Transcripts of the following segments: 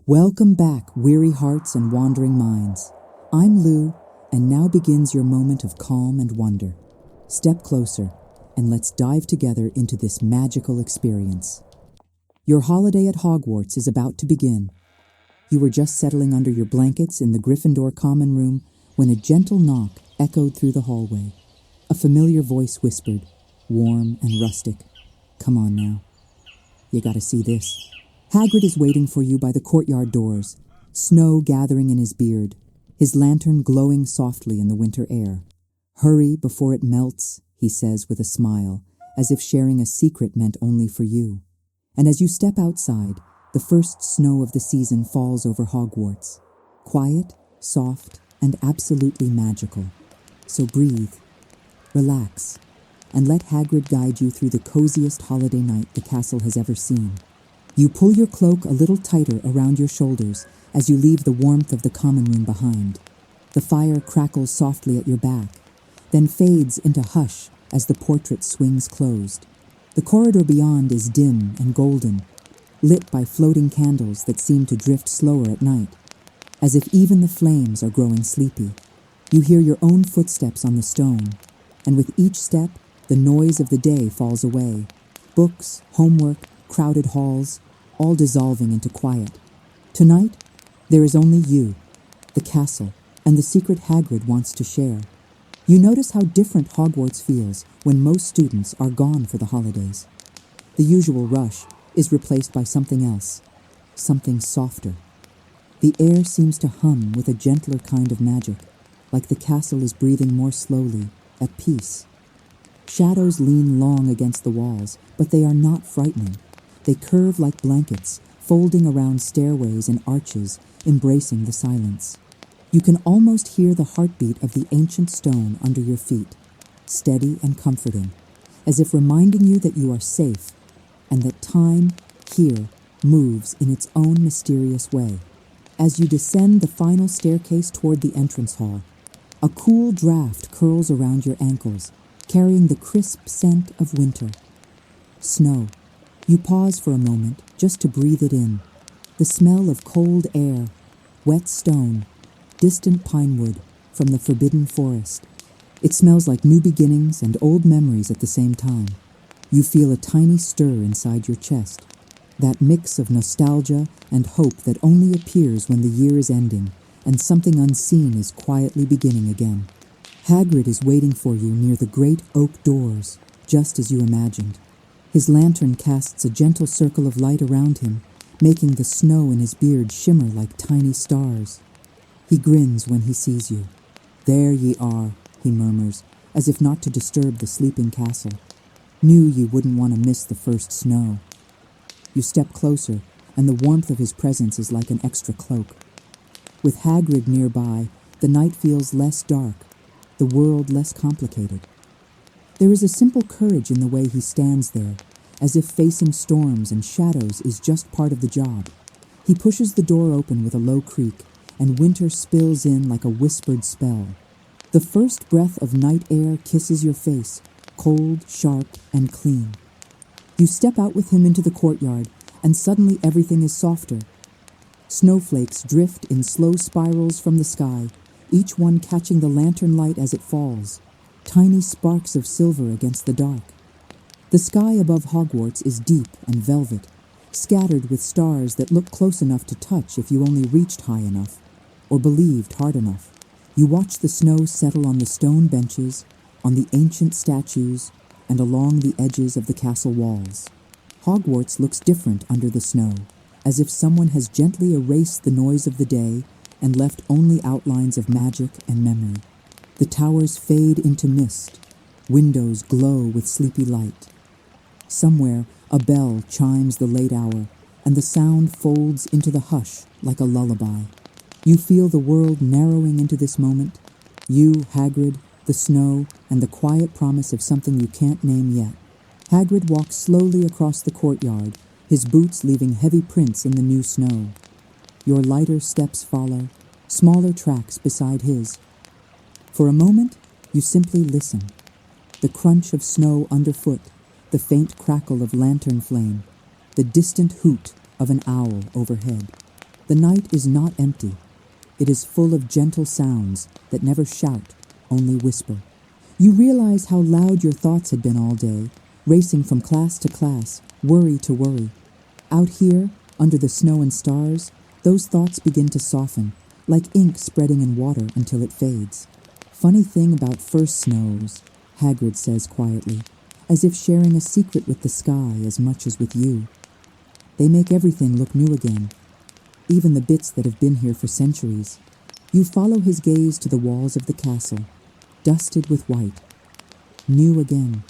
Welcome back, weary hearts and wandering minds. I'm Lou, and now begins your moment of calm and wonder. Step closer, and let's dive together into this magical experience. Your holiday at Hogwarts is about to begin. You were just settling under your blankets in the Gryffindor common room when a gentle knock echoed through the hallway. A familiar voice whispered, warm and rustic, "Come on now. You gotta see this." Hagrid is waiting for you by the courtyard doors, snow gathering in his beard, his lantern glowing softly in the winter air. "Hurry before it melts," he says with a smile, as if sharing a secret meant only for you. And as you step outside, the first snow of the season falls over Hogwarts. Quiet, soft, and absolutely magical. So breathe, relax, and let Hagrid guide you through the coziest holiday night the castle has ever seen. You pull your cloak a little tighter around your shoulders as you leave the warmth of the common room behind. The fire crackles softly at your back, then fades into hush as the portrait swings closed. The corridor beyond is dim and golden, lit by floating candles that seem to drift slower at night, as if even the flames are growing sleepy. You hear your own footsteps on the stone, and with each step, the noise of the day falls away. Books, homework, crowded halls, all dissolving into quiet. Tonight, there is only you, the castle, and the secret Hagrid wants to share. You notice how different Hogwarts feels when most students are gone for the holidays. The usual rush is replaced by something else, something softer. The air seems to hum with a gentler kind of magic, like the castle is breathing more slowly, at peace. Shadows lean long against the walls, but they are not frightening. They curve like blankets, folding around stairways and arches, embracing the silence. You can almost hear the heartbeat of the ancient stone under your feet, steady and comforting, as if reminding you that you are safe, and that time, here, moves in its own mysterious way. As you descend the final staircase toward the entrance hall, a cool draft curls around your ankles, carrying the crisp scent of winter. Snow. You pause for a moment just to breathe it in. The smell of cold air, wet stone, distant pine wood from the forbidden forest. It smells like new beginnings and old memories at the same time. You feel a tiny stir inside your chest, that mix of nostalgia and hope that only appears when the year is ending and something unseen is quietly beginning again. Hagrid is waiting for you near the great oak doors, just as you imagined. His lantern casts a gentle circle of light around him, making the snow in his beard shimmer like tiny stars. He grins when he sees you. "There ye are," he murmurs, as if not to disturb the sleeping castle. "Knew ye wouldn't want to miss the first snow." You step closer, and the warmth of his presence is like an extra cloak. With Hagrid nearby, the night feels less dark, the world less complicated. There is a simple courage in the way he stands there, as if facing storms and shadows is just part of the job. He pushes the door open with a low creak, and winter spills in like a whispered spell. The first breath of night air kisses your face, cold, sharp, and clean. You step out with him into the courtyard, and suddenly everything is softer. Snowflakes drift in slow spirals from the sky, each one catching the lantern light as it falls. Tiny sparks of silver against the dark. The sky above Hogwarts is deep and velvet, scattered with stars that look close enough to touch if you only reached high enough, or believed hard enough. You watch the snow settle on the stone benches, on the ancient statues, and along the edges of the castle walls. Hogwarts looks different under the snow, as if someone has gently erased the noise of the day and left only outlines of magic and memory. The towers fade into mist. Windows glow with sleepy light. Somewhere, a bell chimes the late hour, and the sound folds into the hush like a lullaby. You feel the world narrowing into this moment. You, Hagrid, the snow, and the quiet promise of something you can't name yet. Hagrid walks slowly across the courtyard, his boots leaving heavy prints in the new snow. Your lighter steps follow, smaller tracks beside his. For a moment, you simply listen. The crunch of snow underfoot, the faint crackle of lantern flame, the distant hoot of an owl overhead. The night is not empty. It is full of gentle sounds that never shout, only whisper. You realize how loud your thoughts had been all day, racing from class to class, worry to worry. Out here, under the snow and stars, those thoughts begin to soften, like ink spreading in water until it fades. Funny thing about first snows, Hagrid says quietly, as if sharing a secret with the sky as much as with you. They make everything look new again, even the bits that have been here for centuries. You follow his gaze to the walls of the castle, dusted with white. New again.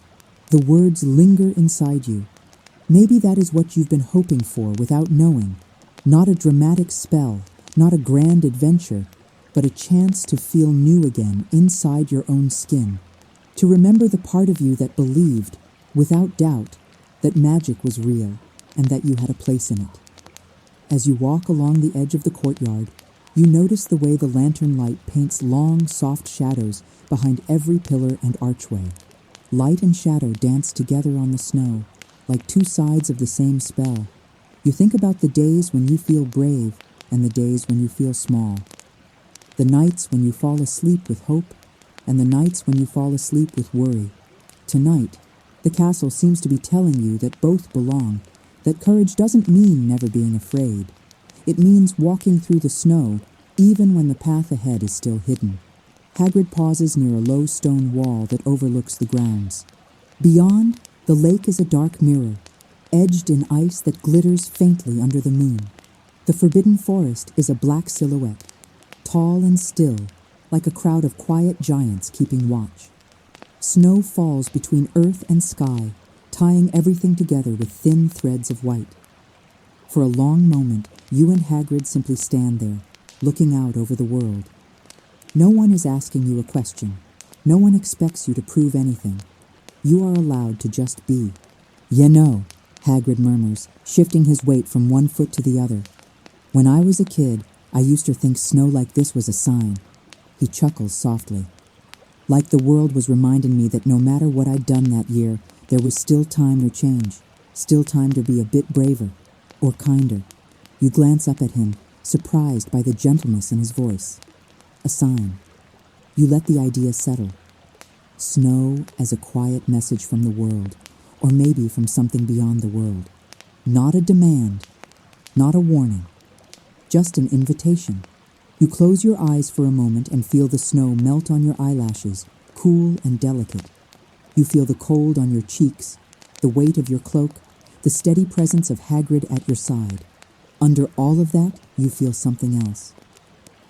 The words linger inside you. Maybe that is what you've been hoping for without knowing. Not a dramatic spell, not a grand adventure, but a chance to feel new again inside your own skin. To remember the part of you that believed, without doubt, that magic was real and that you had a place in it. As you walk along the edge of the courtyard, you notice the way the lantern light paints long, soft shadows behind every pillar and archway. Light and shadow dance together on the snow, like two sides of the same spell. You think about the days when you feel brave and the days when you feel small. The nights when you fall asleep with hope and the nights when you fall asleep with worry. Tonight, the castle seems to be telling you that both belong, that courage doesn't mean never being afraid. It means walking through the snow, even when the path ahead is still hidden. Hagrid pauses near a low stone wall that overlooks the grounds. Beyond, the lake is a dark mirror, edged in ice that glitters faintly under the moon. The forbidden forest is a black silhouette, tall and still, like a crowd of quiet giants keeping watch. Snow falls between earth and sky, tying everything together with thin threads of white. For a long moment, you and Hagrid simply stand there, looking out over the world. No one is asking you a question. No one expects you to prove anything. You are allowed to just be. You know, Hagrid murmurs, shifting his weight from one foot to the other. When I was a kid, I used to think snow like this was a sign. He chuckles softly. Like the world was reminding me that no matter what I'd done that year, there was still time to change, still time to be a bit braver, or kinder. You glance up at him, surprised by the gentleness in his voice. A sign. You let the idea settle. Snow as a quiet message from the world, or maybe from something beyond the world. Not a demand, not a warning, just an invitation. You close your eyes for a moment and feel the snow melt on your eyelashes, cool and delicate. You feel the cold on your cheeks, the weight of your cloak, the steady presence of Hagrid at your side. Under all of that, you feel something else.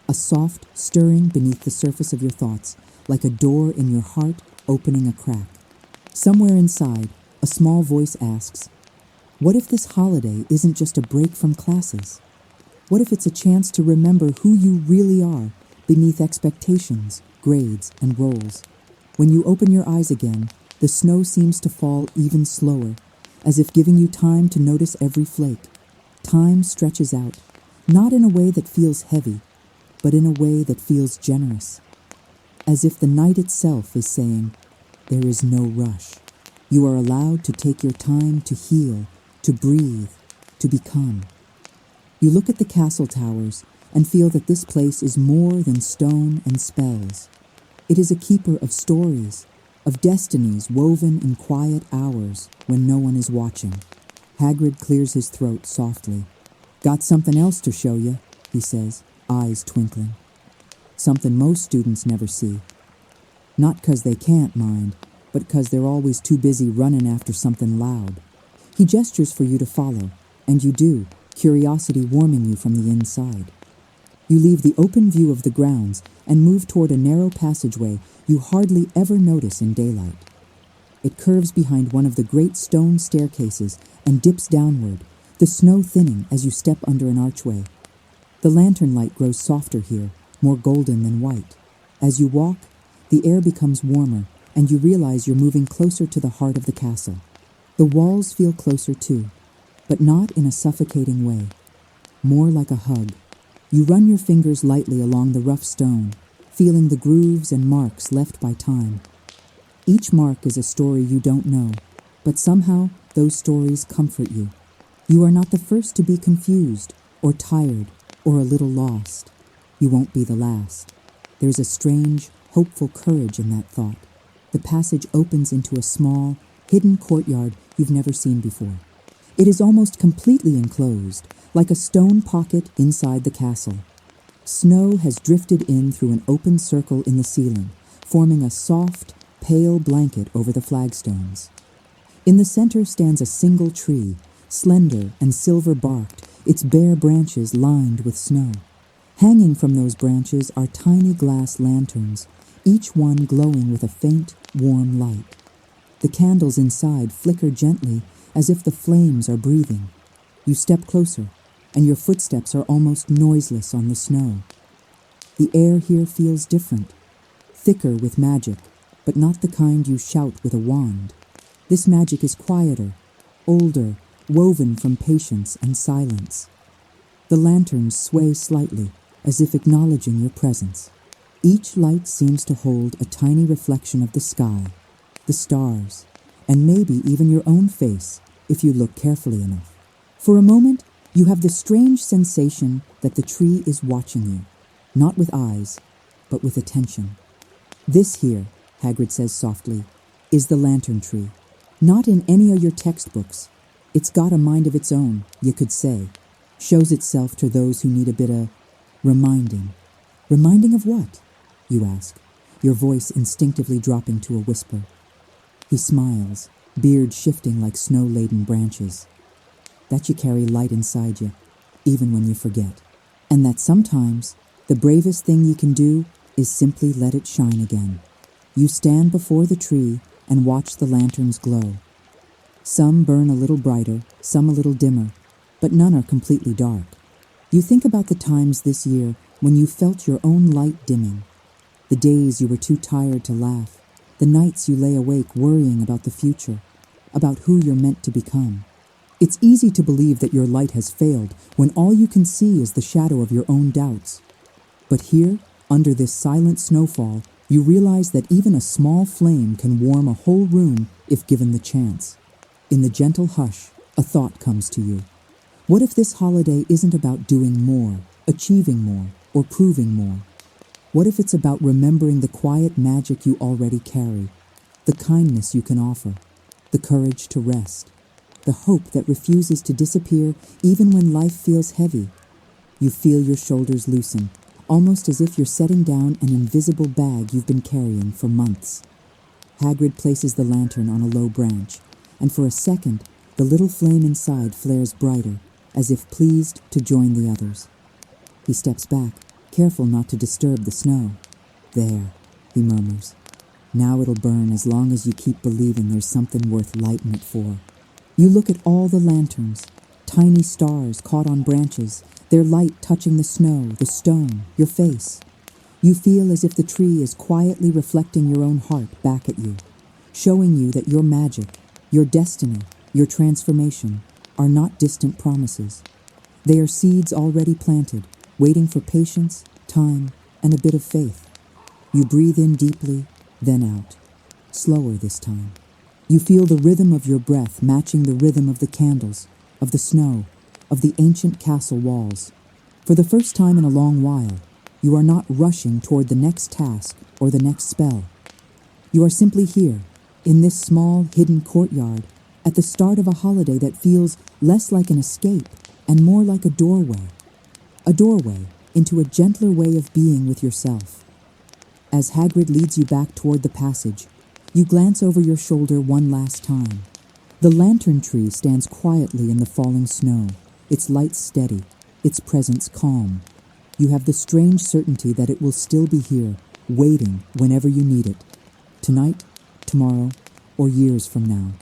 A soft stirring beneath the surface of your thoughts, like a door in your heart opening a crack. Somewhere inside, a small voice asks, what if this holiday isn't just a break from classes? What if it's a chance to remember who you really are beneath expectations, grades, and roles? When you open your eyes again, the snow seems to fall even slower, as if giving you time to notice every flake. Time stretches out, not in a way that feels heavy, but in a way that feels generous. As if the night itself is saying, there is no rush. You are allowed to take your time to heal, to breathe, to become. You look at the castle towers and feel that this place is more than stone and spells. It is a keeper of stories, of destinies woven in quiet hours when no one is watching. Hagrid clears his throat softly. Got something else to show you, he says, eyes twinkling. Something most students never see. Not 'cause they can't mind, but 'cause they're always too busy running after something loud. He gestures for you to follow, and you do, curiosity warming you from the inside. You leave the open view of the grounds and move toward a narrow passageway you hardly ever notice in daylight. It curves behind one of the great stone staircases and dips downward, the snow thinning as you step under an archway. The lantern light grows softer here, more golden than white. As you walk, the air becomes warmer, and you realize you're moving closer to the heart of the castle. The walls feel closer too, but not in a suffocating way. More like a hug. You run your fingers lightly along the rough stone, feeling the grooves and marks left by time. Each mark is a story you don't know, but somehow those stories comfort you. You are not the first to be confused, or tired, or a little lost. You won't be the last. There's a strange, hopeful courage in that thought. The passage opens into a small, hidden courtyard you've never seen before. It is almost completely enclosed, like a stone pocket inside the castle. Snow has drifted in through an open circle in the ceiling, forming a soft, pale blanket over the flagstones. In the center stands a single tree, slender and silver-barked, its bare branches lined with snow. Hanging from those branches are tiny glass lanterns, each one glowing with a faint, warm light. The candles inside flicker gently, as if the flames are breathing. You step closer, and your footsteps are almost noiseless on the snow. The air here feels different, thicker with magic, but not the kind you shout with a wand. This magic is quieter, older, woven from patience and silence. The lanterns sway slightly, as if acknowledging your presence. Each light seems to hold a tiny reflection of the sky, the stars, and maybe even your own face, if you look carefully enough. For a moment, you have the strange sensation that the tree is watching you, not with eyes, but with attention. This here, Hagrid says softly, is the lantern tree. Not in any of your textbooks. It's got a mind of its own, you could say. Shows itself to those who need a bit of reminding. Reminding of what? You ask, your voice instinctively dropping to a whisper. He smiles, beard shifting like snow-laden branches. That you carry light inside you, even when you forget. And that sometimes, the bravest thing you can do is simply let it shine again. You stand before the tree and watch the lanterns glow. Some burn a little brighter, some a little dimmer, but none are completely dark. You think about the times this year when you felt your own light dimming. The days you were too tired to laugh, the nights you lay awake worrying about the future, about who you're meant to become. It's easy to believe that your light has failed when all you can see is the shadow of your own doubts. But here, under this silent snowfall, you realize that even a small flame can warm a whole room if given the chance. In the gentle hush, a thought comes to you. What if this holiday isn't about doing more, achieving more, or proving more? What if it's about remembering the quiet magic you already carry, the kindness you can offer, the courage to rest, the hope that refuses to disappear even when life feels heavy? You feel your shoulders loosen, almost as if you're setting down an invisible bag you've been carrying for months. Hagrid places the lantern on a low branch, and for a second, the little flame inside flares brighter, as if pleased to join the others. He steps back, careful not to disturb the snow. There, he murmurs. Now it'll burn as long as you keep believing there's something worth lighting it for. You look at all the lanterns, tiny stars caught on branches, their light touching the snow, the stone, your face. You feel as if the tree is quietly reflecting your own heart back at you, showing you that your magic, your destiny, your transformation are not distant promises. They are seeds already planted, waiting for patience, time, and a bit of faith. You breathe in deeply, then out, slower this time. You feel the rhythm of your breath matching the rhythm of the candles, of the snow, of the ancient castle walls. For the first time in a long while, you are not rushing toward the next task or the next spell. You are simply here, in this small, hidden courtyard, at the start of a holiday that feels less like an escape and more like a doorway into a gentler way of being with yourself. As Hagrid leads you back toward the passage, you glance over your shoulder one last time. The lantern tree stands quietly in the falling snow, its light steady, its presence calm. You have the strange certainty that it will still be here, waiting whenever you need it. Tonight, tomorrow, or years from now.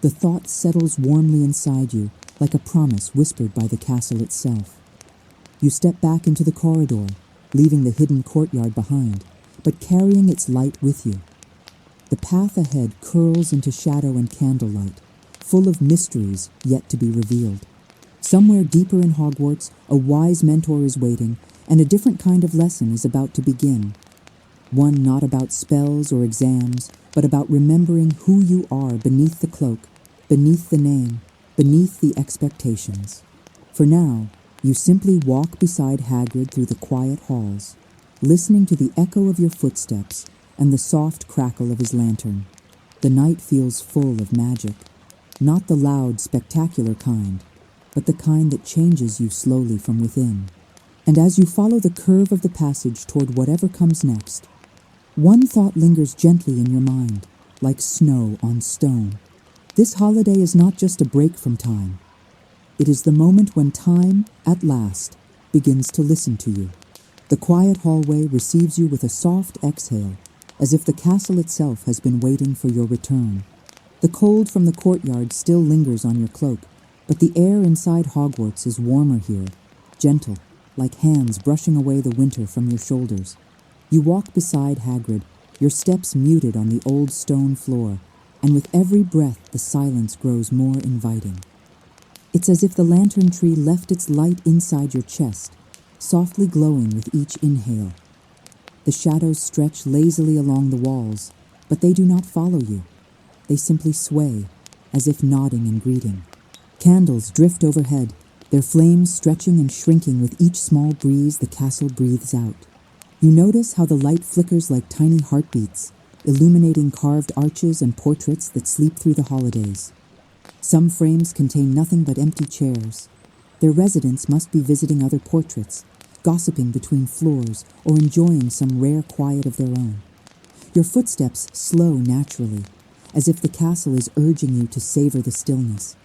The thought settles warmly inside you, like a promise whispered by the castle itself. You step back into the corridor, leaving the hidden courtyard behind, but carrying its light with you. The path ahead curls into shadow and candlelight, full of mysteries yet to be revealed. Somewhere deeper in Hogwarts, a wise mentor is waiting, and a different kind of lesson is about to begin. One not about spells or exams, but about remembering who you are beneath the cloak, beneath the name, beneath the expectations. For now, you simply walk beside Hagrid through the quiet halls, listening to the echo of your footsteps and the soft crackle of his lantern. The night feels full of magic, not the loud, spectacular kind, but the kind that changes you slowly from within. And as you follow the curve of the passage toward whatever comes next, one thought lingers gently in your mind, like snow on stone. This holiday is not just a break from time. It is the moment when time, at last, begins to listen to you. The quiet hallway receives you with a soft exhale, as if the castle itself has been waiting for your return. The cold from the courtyard still lingers on your cloak, but the air inside Hogwarts is warmer here, gentle, like hands brushing away the winter from your shoulders. You walk beside Hagrid, your steps muted on the old stone floor, and with every breath the silence grows more inviting. It's as if the lantern tree left its light inside your chest, softly glowing with each inhale. The shadows stretch lazily along the walls, but they do not follow you. They simply sway, as if nodding in greeting. Candles drift overhead, their flames stretching and shrinking with each small breeze the castle breathes out. You notice how the light flickers like tiny heartbeats, illuminating carved arches and portraits that sleep through the holidays. Some frames contain nothing but empty chairs. Their residents must be visiting other portraits, gossiping between floors, or enjoying some rare quiet of their own. Your footsteps slow naturally, as if the castle is urging you to savor the stillness.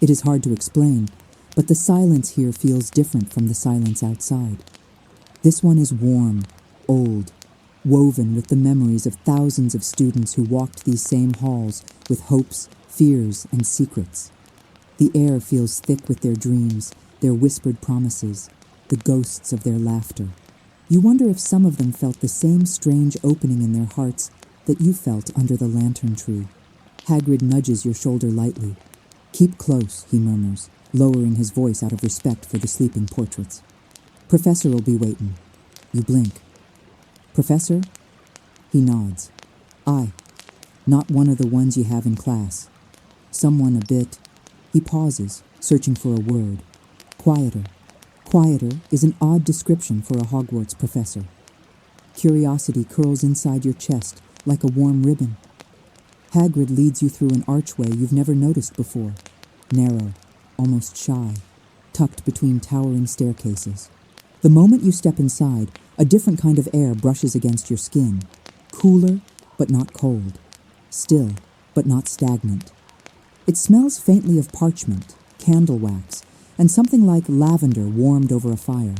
It is hard to explain, but the silence here feels different from the silence outside. This one is warm, old, woven with the memories of thousands of students who walked these same halls with hopes, fears, and secrets. The air feels thick with their dreams, their whispered promises, the ghosts of their laughter. You wonder if some of them felt the same strange opening in their hearts that you felt under the lantern tree. Hagrid nudges your shoulder lightly. "Keep close," he murmurs, lowering his voice out of respect for the sleeping portraits. "Professor will be waiting." You blink. "Professor?" He nods. "Aye. Not one of the ones you have in class. Someone a bit..." He pauses, searching for a word. "Quieter." Quieter is an odd description for a Hogwarts professor. Curiosity curls inside your chest like a warm ribbon. Hagrid leads you through an archway you've never noticed before, narrow, almost shy, tucked between towering staircases. The moment you step inside, a different kind of air brushes against your skin, cooler but not cold, still but not stagnant. It smells faintly of parchment, candle wax, and something like lavender warmed over a fire.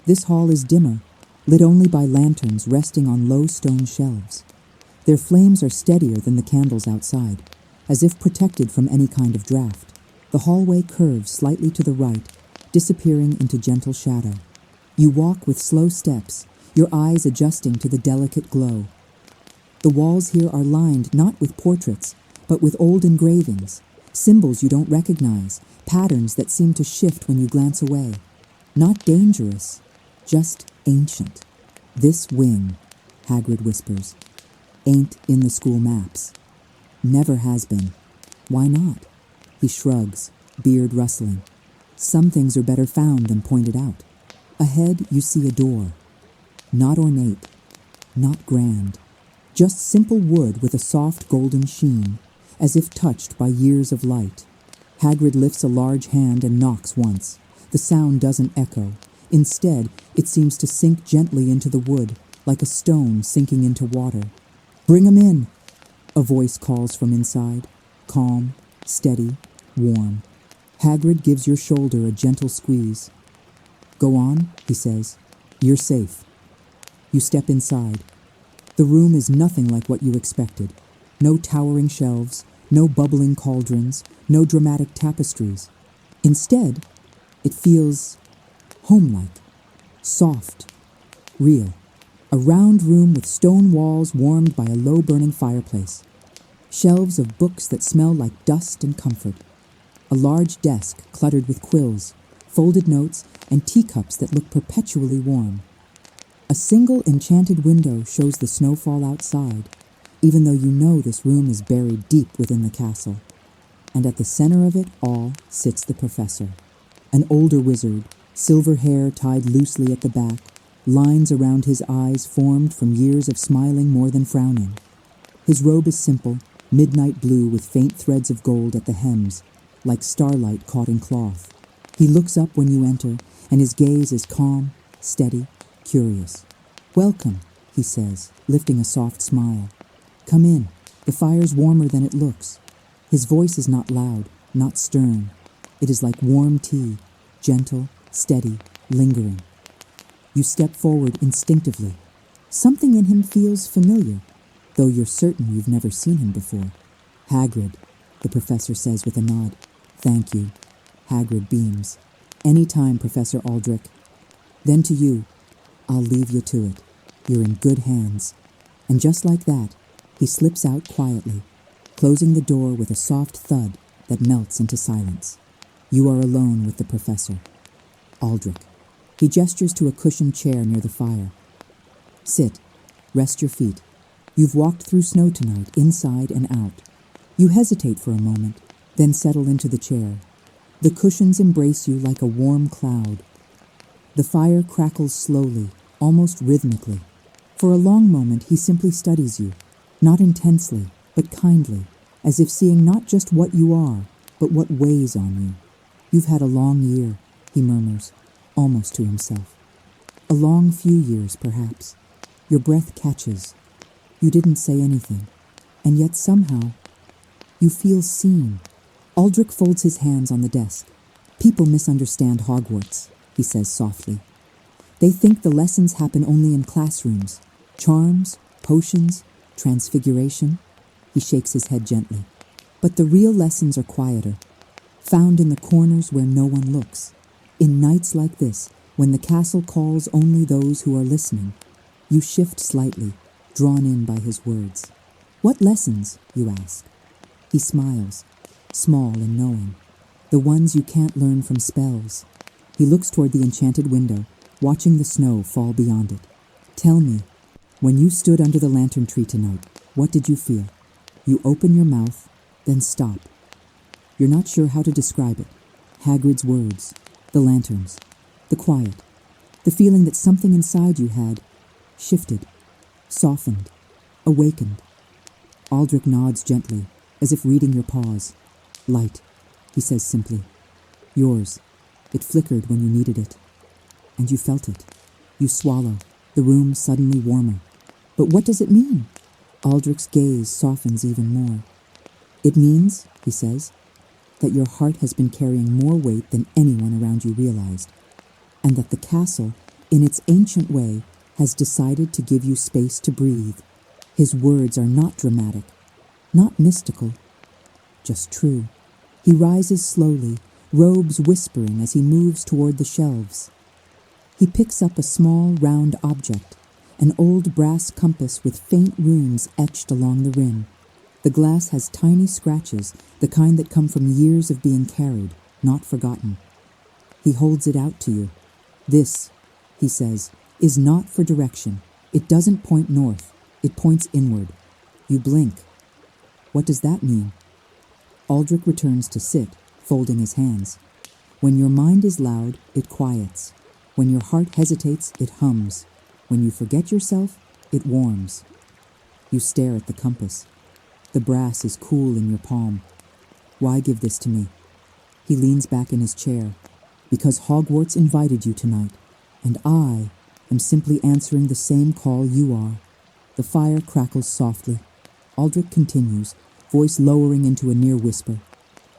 This hall is dimmer, lit only by lanterns resting on low stone shelves. Their flames are steadier than the candles outside, as if protected from any kind of draft. The hallway curves slightly to the right, disappearing into gentle shadow. You walk with slow steps, your eyes adjusting to the delicate glow. The walls here are lined not with portraits, but with old engravings, symbols you don't recognize, patterns that seem to shift when you glance away. Not dangerous, just ancient. "This wing," Hagrid whispers, "ain't in the school maps. Never has been. Why not?" He shrugs, beard rustling. "Some things are better found than pointed out." Ahead you see a door. Not ornate, not grand. Just simple wood with a soft golden sheen, as if touched by years of light. Hagrid lifts a large hand and knocks once. The sound doesn't echo. Instead, it seems to sink gently into the wood, like a stone sinking into water. "Bring 'em in," a voice calls from inside, calm, steady, warm. Hagrid gives your shoulder a gentle squeeze. "Go on," he says. "You're safe." You step inside. The room is nothing like what you expected. No towering shelves, no bubbling cauldrons, no dramatic tapestries. Instead, it feels homelike, soft, real. A round room with stone walls warmed by a low-burning fireplace. Shelves of books that smell like dust and comfort. A large desk cluttered with quills, folded notes, and teacups that look perpetually warm. A single enchanted window shows the snowfall outside, even though you know this room is buried deep within the castle. And at the center of it all sits the professor, an older wizard, silver hair tied loosely at the back, lines around his eyes formed from years of smiling more than frowning. His robe is simple, midnight blue with faint threads of gold at the hems, like starlight caught in cloth. He looks up when you enter, and his gaze is calm, steady, curious. "Welcome," he says, lifting a soft smile. "Come in. The fire's warmer than it looks." His voice is not loud, not stern. It is like warm tea, gentle, steady, lingering. You step forward instinctively. Something in him feels familiar, though you're certain you've never seen him before. "Hagrid," the professor says with a nod. "Thank you." Hagrid beams. "Any time, Professor Aldrich." Then to you, "I'll leave you to it. You're in good hands." And just like that, he slips out quietly, closing the door with a soft thud that melts into silence. You are alone with the professor. Aldrich. He gestures to a cushioned chair near the fire. "Sit. Rest your feet. You've walked through snow tonight, inside and out." You hesitate for a moment, then settle into the chair. The cushions embrace you like a warm cloud. The fire crackles slowly, almost rhythmically. For a long moment he simply studies you, not intensely, but kindly, as if seeing not just what you are, but what weighs on you. "You've had a long year," he murmurs, almost to himself. "A long few years, perhaps." Your breath catches. You didn't say anything, and yet somehow you feel seen. Aldrich folds his hands on the desk. "People misunderstand Hogwarts," he says softly. "They think the lessons happen only in classrooms. Charms, potions, transfiguration." He shakes his head gently. "But the real lessons are quieter, found in the corners where no one looks. In nights like this, when the castle calls only those who are listening." You shift slightly, drawn in by his words. "What lessons?" you ask. He smiles, small and knowing. "The ones you can't learn from spells." He looks toward the enchanted window, watching the snow fall beyond it. "Tell me, when you stood under the lantern tree tonight, what did you feel?" You open your mouth, then stop. You're not sure how to describe it. Hagrid's words, the lanterns, the quiet, the feeling that something inside you had shifted, softened, awakened. Aldrich nods gently, as if reading your pause. "Light," he says simply. "Yours. It flickered when you needed it." And you felt it. You swallow, the room suddenly warmer. "But what does it mean?" Aldrich's gaze softens even more. "It means," he says, "that your heart has been carrying more weight than anyone around you realized, and that the castle, in its ancient way, has decided to give you space to breathe." His words are not dramatic, not mystical, just true. He rises slowly, robes whispering as he moves toward the shelves. He picks up a small, round object, an old brass compass with faint runes etched along the rim. The glass has tiny scratches, the kind that come from years of being carried, not forgotten. He holds it out to you. "This," he says, "is not for direction. It doesn't point north. It points inward." You blink. What does that mean? Aldrich returns to sit, folding his hands. When your mind is loud, it quiets. When your heart hesitates, it hums. When you forget yourself, it warms. You stare at the compass. The brass is cool in your palm. "Why give this to me?" He leans back in his chair. "Because Hogwarts invited you tonight, and I am simply answering the same call you are." The fire crackles softly. Aldrich continues, voice lowering into a near whisper.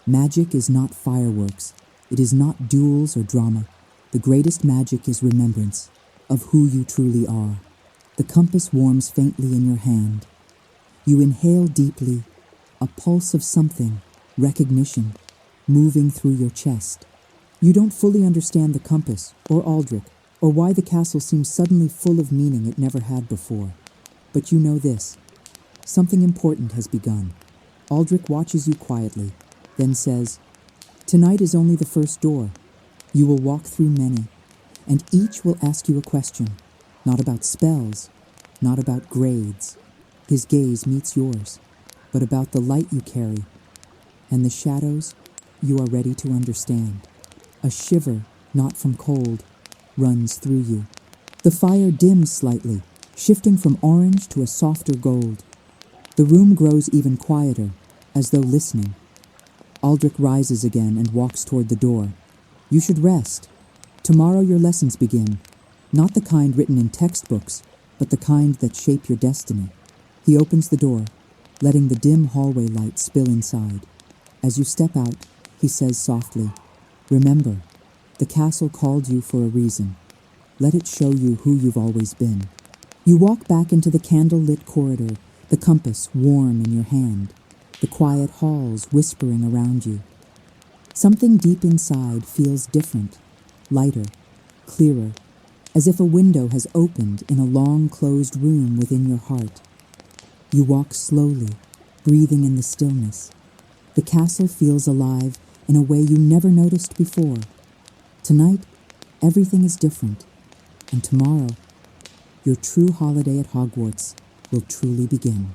"Magic is not fireworks. It is not duels or drama. The greatest magic is remembrance of who you truly are." The compass warms faintly in your hand. You inhale deeply, a pulse of something, recognition, moving through your chest. You don't fully understand the compass, or Aldrich, or why the castle seems suddenly full of meaning it never had before. But you know this. Something important has begun. Aldrich watches you quietly, then says, "Tonight is only the first door. You will walk through many, and each will ask you a question, not about spells, not about grades. His gaze meets yours, but about the light you carry, and the shadows you are ready to understand. A shiver, not from cold, runs through you. The fire dims slightly, shifting from orange to a softer gold. The room grows even quieter, as though listening. Aldrich rises again and walks toward the door. You should rest. Tomorrow your lessons begin, not the kind written in textbooks, but the kind that shape your destiny. He opens the door, letting the dim hallway light spill inside. As you step out, he says softly, "Remember, the castle called you for a reason. Let it show you who you've always been." You walk back into the candle-lit corridor, the compass warm in your hand, the quiet halls whispering around you. Something deep inside feels different, lighter, clearer, as if a window has opened in a long-closed room within your heart. You walk slowly, breathing in the stillness. The castle feels alive in a way you never noticed before. Tonight, everything is different, and tomorrow, your true holiday at Hogwarts will truly begin.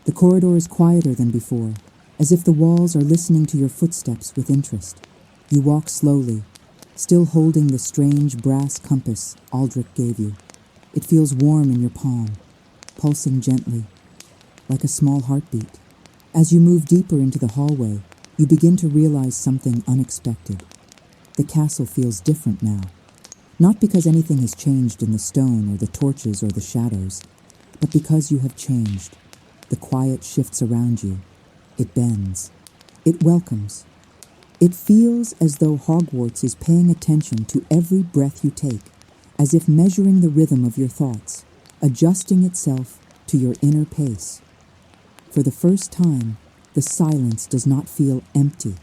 The corridor is quieter than before, as if the walls are listening to your footsteps with interest. You walk slowly, still holding the strange brass compass Aldrich gave you. It feels warm in your palm, pulsing gently, like a small heartbeat. As you move deeper into the hallway, you begin to realize something unexpected. The castle feels different now, not because anything has changed in the stone or the torches or the shadows, but because you have changed. The quiet shifts around you. It bends. It welcomes. It feels as though Hogwarts is paying attention to every breath you take, as if measuring the rhythm of your thoughts, adjusting itself to your inner pace. For the first time, the silence does not feel empty.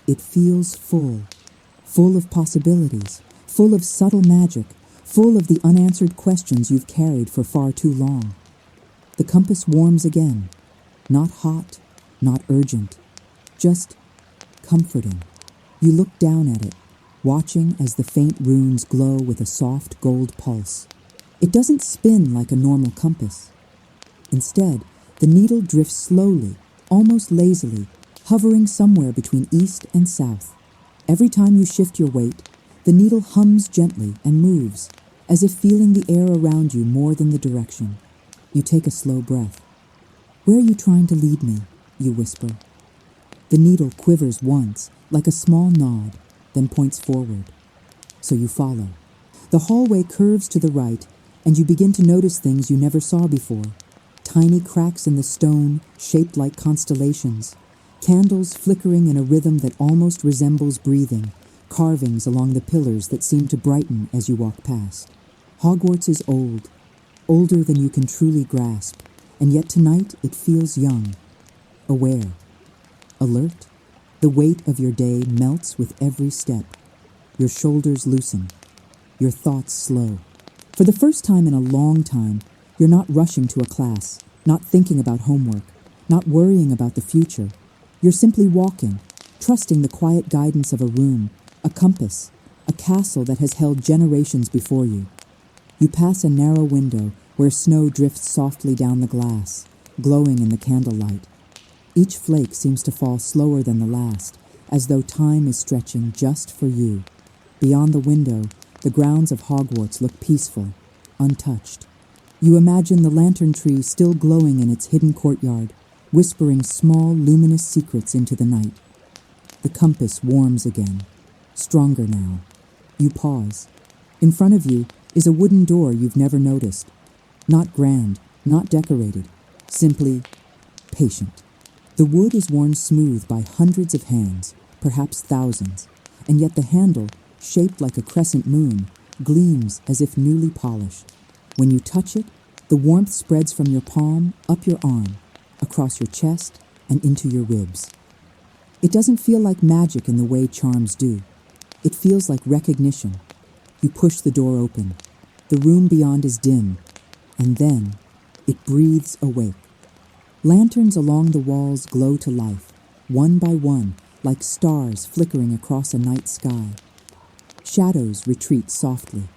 It feels full, full of possibilities, full of subtle magic, full of the unanswered questions you've carried for far too long. The compass warms again, not hot, not urgent, just comforting. You look down at it, watching as the faint runes glow with a soft gold pulse. It doesn't spin like a normal compass. Instead, the needle drifts slowly, almost lazily, hovering somewhere between east and south. Every time you shift your weight, the needle hums gently and moves, as if feeling the air around you more than the direction. You take a slow breath. "Where are you trying to lead me?" you whisper. The needle quivers once, like a small nod, then points forward. So you follow. The hallway curves to the right, and you begin to notice things you never saw before. Tiny cracks in the stone, shaped like constellations. Candles flickering in a rhythm that almost resembles breathing. Carvings along the pillars that seem to brighten as you walk past. Hogwarts is old, older than you can truly grasp, and yet tonight it feels young, aware, alert. The weight of your day melts with every step. Your shoulders loosen, your thoughts slow. For the first time in a long time, you're not rushing to a class, not thinking about homework, not worrying about the future. You're simply walking, trusting the quiet guidance of a room, a compass, a castle that has held generations before you. You pass a narrow window where snow drifts softly down the glass, glowing in the candlelight. Each flake seems to fall slower than the last, as though time is stretching just for you. Beyond the window, the grounds of Hogwarts look peaceful, untouched. You imagine the lantern tree still glowing in its hidden courtyard, whispering small, luminous secrets into the night. The compass warms again, stronger now. You pause. In front of you is a wooden door you've never noticed. Not grand, not decorated, simply patient. The wood is worn smooth by hundreds of hands, perhaps thousands, and yet the handle, shaped like a crescent moon, gleams as if newly polished. When you touch it, the warmth spreads from your palm up your arm, across your chest, and into your ribs. It doesn't feel like magic in the way charms do. It feels like recognition. You push the door open. The room beyond is dim, and then it breathes awake. Lanterns along the walls glow to life, one by one, like stars flickering across a night sky. Shadows retreat softly.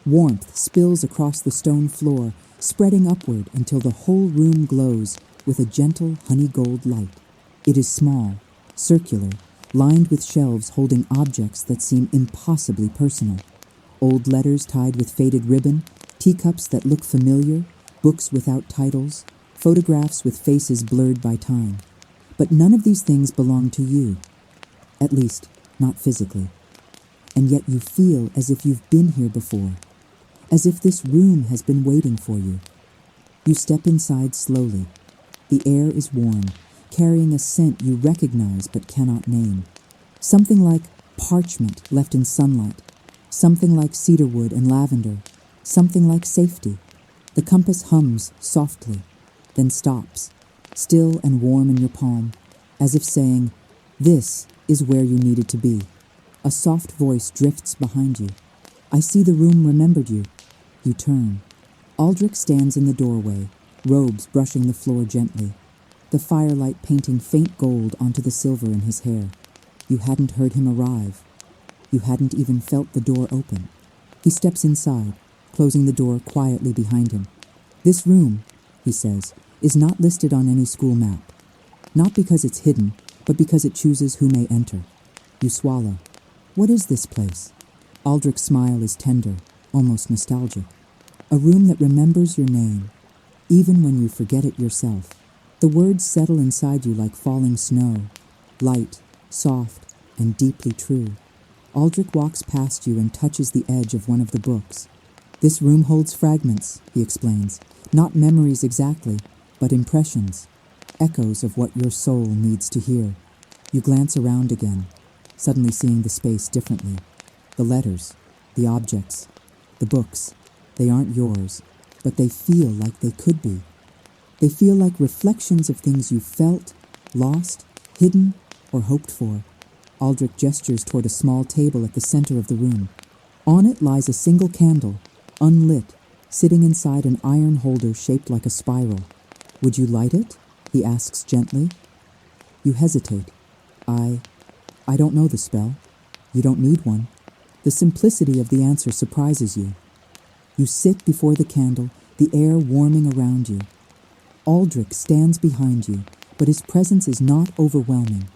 Warmth spills across the stone floor, spreading upward until the whole room glows with a gentle honey gold light. It is small, circular, lined with shelves holding objects that seem impossibly personal. Old letters tied with faded ribbon, teacups that look familiar, books without titles, photographs with faces blurred by time. But none of these things belong to you. At least, not physically. And yet you feel as if you've been here before, as if this room has been waiting for you. You step inside slowly. The air is warm, carrying a scent you recognize but cannot name. Something like parchment left in sunlight, something like cedarwood and lavender, something like safety. The compass hums softly, then stops, still and warm in your palm, as if saying, "This is where you needed to be." A soft voice drifts behind you. "I see the room remembered you." You turn. Aldrich stands in the doorway, robes brushing the floor gently, the firelight painting faint gold onto the silver in his hair. You hadn't heard him arrive. You hadn't even felt the door open. He steps inside, closing the door quietly behind him. "This room," he says, "is not listed on any school map. Not because it's hidden, but because it chooses who may enter." You swallow. "What is this place?" Aldrich's smile is tender, almost nostalgic. "A room that remembers your name, even when you forget it yourself." The words settle inside you like falling snow, light, soft, and deeply true. Aldrich walks past you and touches the edge of one of the books. "This room holds fragments," he explains. "Not memories exactly, but impressions, echoes of what your soul needs to hear." You glance around again, suddenly seeing the space differently. The letters, the objects, the books, they aren't yours, but they feel like they could be. They feel like reflections of things you felt, lost, hidden, or hoped for. Aldrich gestures toward a small table at the center of the room. On it lies a single candle, unlit, sitting inside an iron holder shaped like a spiral. "Would you light it?" he asks gently. You hesitate. I don't know the spell." "You don't need one." The simplicity of the answer surprises you. You sit before the candle, the air warming around you. Aldrich stands behind you, but his presence is not overwhelming.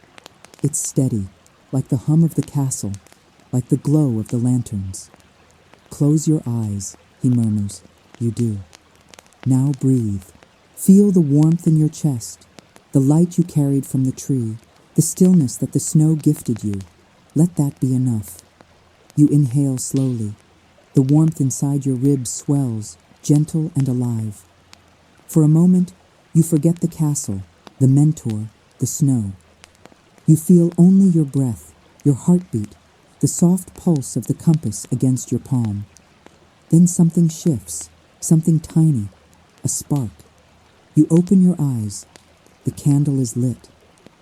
It's steady, like the hum of the castle, like the glow of the lanterns. "Close your eyes," he murmurs. You do. "Now breathe. Feel the warmth in your chest, the light you carried from the tree, the stillness that the snow gifted you. Let that be enough." You inhale slowly. The warmth inside your ribs swells, gentle and alive. For a moment, you forget the castle, the mentor, the snow. You feel only your breath, your heartbeat, the soft pulse of the compass against your palm. Then something shifts, something tiny, a spark. You open your eyes. The candle is lit.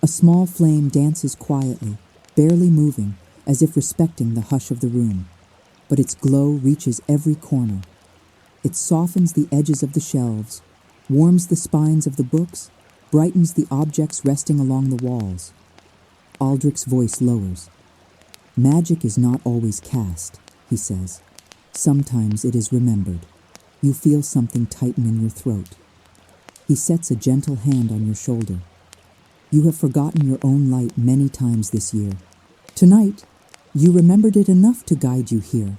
A small flame dances quietly, barely moving, as if respecting the hush of the room. But its glow reaches every corner. It softens the edges of the shelves, warms the spines of the books, brightens the objects resting along the walls. Aldrich's voice lowers. "Magic is not always cast," he says. "Sometimes it is remembered." You feel something tighten in your throat. He sets a gentle hand on your shoulder. "You have forgotten your own light many times this year. Tonight, you remembered it enough to guide you here."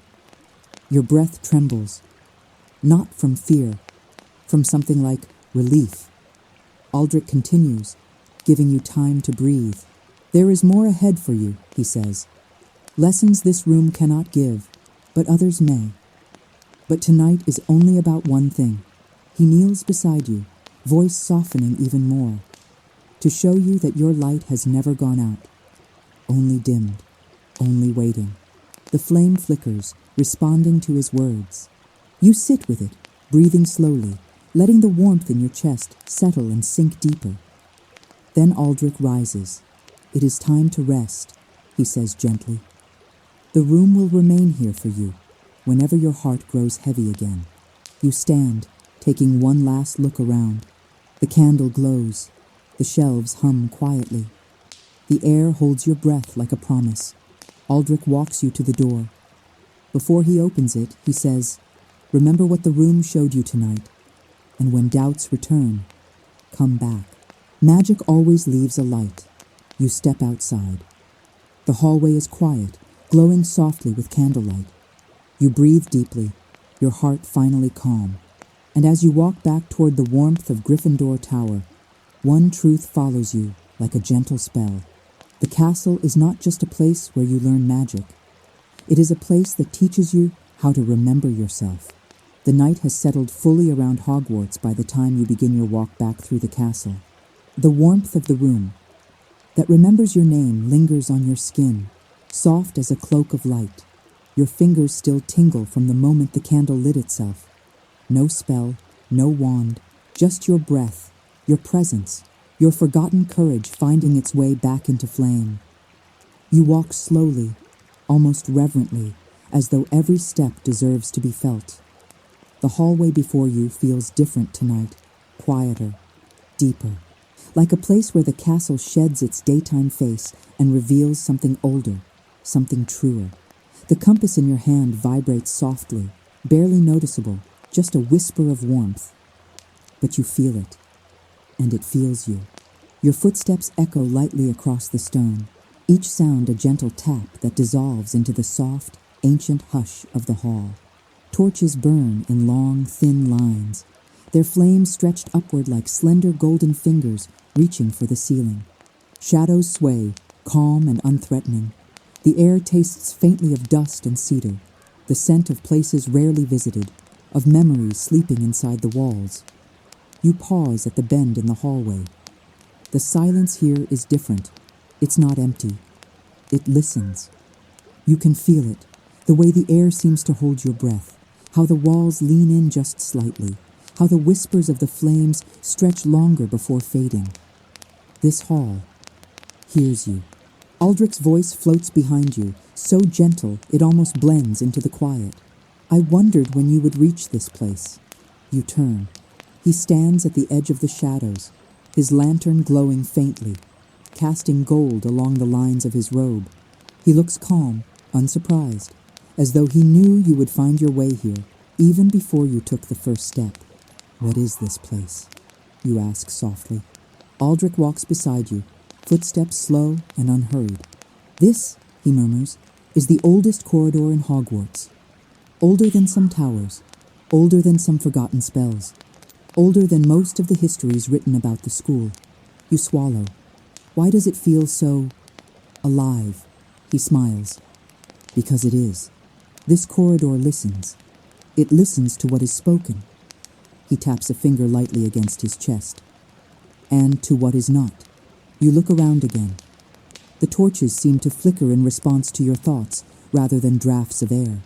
Your breath trembles, not from fear, from something like relief. Aldrich continues, giving you time to breathe. "There is more ahead for you," he says. "Lessons this room cannot give, but others may. But tonight is only about one thing." He kneels beside you, voice softening even more, to show you that your light has never gone out, only dimmed, only waiting. The flame flickers, responding to his words. You sit with it, breathing slowly, letting the warmth in your chest settle and sink deeper. Then Aldrich rises. "It is time to rest," he says gently. "The room will remain here for you, whenever your heart grows heavy again." You stand, taking one last look around. The candle glows. The shelves hum quietly. The air holds your breath like a promise. Aldrich walks you to the door, Before he opens it, he says, "Remember what the room showed you tonight, and when doubts return, come back." Magic always leaves a light. You step outside. The hallway is quiet, glowing softly with candlelight. You breathe deeply, your heart finally calm. And as you walk back toward the warmth of Gryffindor Tower, one truth follows you like a gentle spell. The castle is not just a place where you learn magic. It is a place that teaches you how to remember yourself. The night has settled fully around Hogwarts by the time you begin your walk back through the castle. The warmth of the room that remembers your name lingers on your skin, soft as a cloak of light. Your fingers still tingle from the moment the candle lit itself. No spell, no wand, just your breath, your presence, your forgotten courage finding its way back into flame. You walk slowly, almost reverently, as though every step deserves to be felt. The hallway before you feels different tonight, quieter, deeper, like a place where the castle sheds its daytime face and reveals something older, something truer. The compass in your hand vibrates softly, barely noticeable, just a whisper of warmth. But you feel it, and it feels you. Your footsteps echo lightly across the stone, each sound a gentle tap that dissolves into the soft, ancient hush of the hall. Torches burn in long, thin lines, their flames stretched upward like slender golden fingers reaching for the ceiling. Shadows sway, calm and unthreatening. The air tastes faintly of dust and cedar, the scent of places rarely visited, of memories sleeping inside the walls. You pause at the bend in the hallway. The silence here is different. It's not empty. It listens. You can feel it, the way the air seems to hold your breath, how the walls lean in just slightly, how the whispers of the flames stretch longer before fading. This hall hears you. Aldrich's voice floats behind you, so gentle it almost blends into the quiet. "I wondered when you would reach this place." You turn. He stands at the edge of the shadows, his lantern glowing faintly, casting gold along the lines of his robe. He looks calm, unsurprised, as though he knew you would find your way here, even before you took the first step. "What is this place?" you ask softly. Aldrich walks beside you, footsteps slow and unhurried. "This," he murmurs, "is the oldest corridor in Hogwarts. Older than some towers, older than some forgotten spells, older than most of the histories written about the school." You swallow. Why does it feel so alive? He smiles. "Because it is. This corridor listens. It listens to what is spoken." He taps a finger lightly against his chest. "And to what is not." You look around again. The torches seem to flicker in response to your thoughts rather than drafts of air.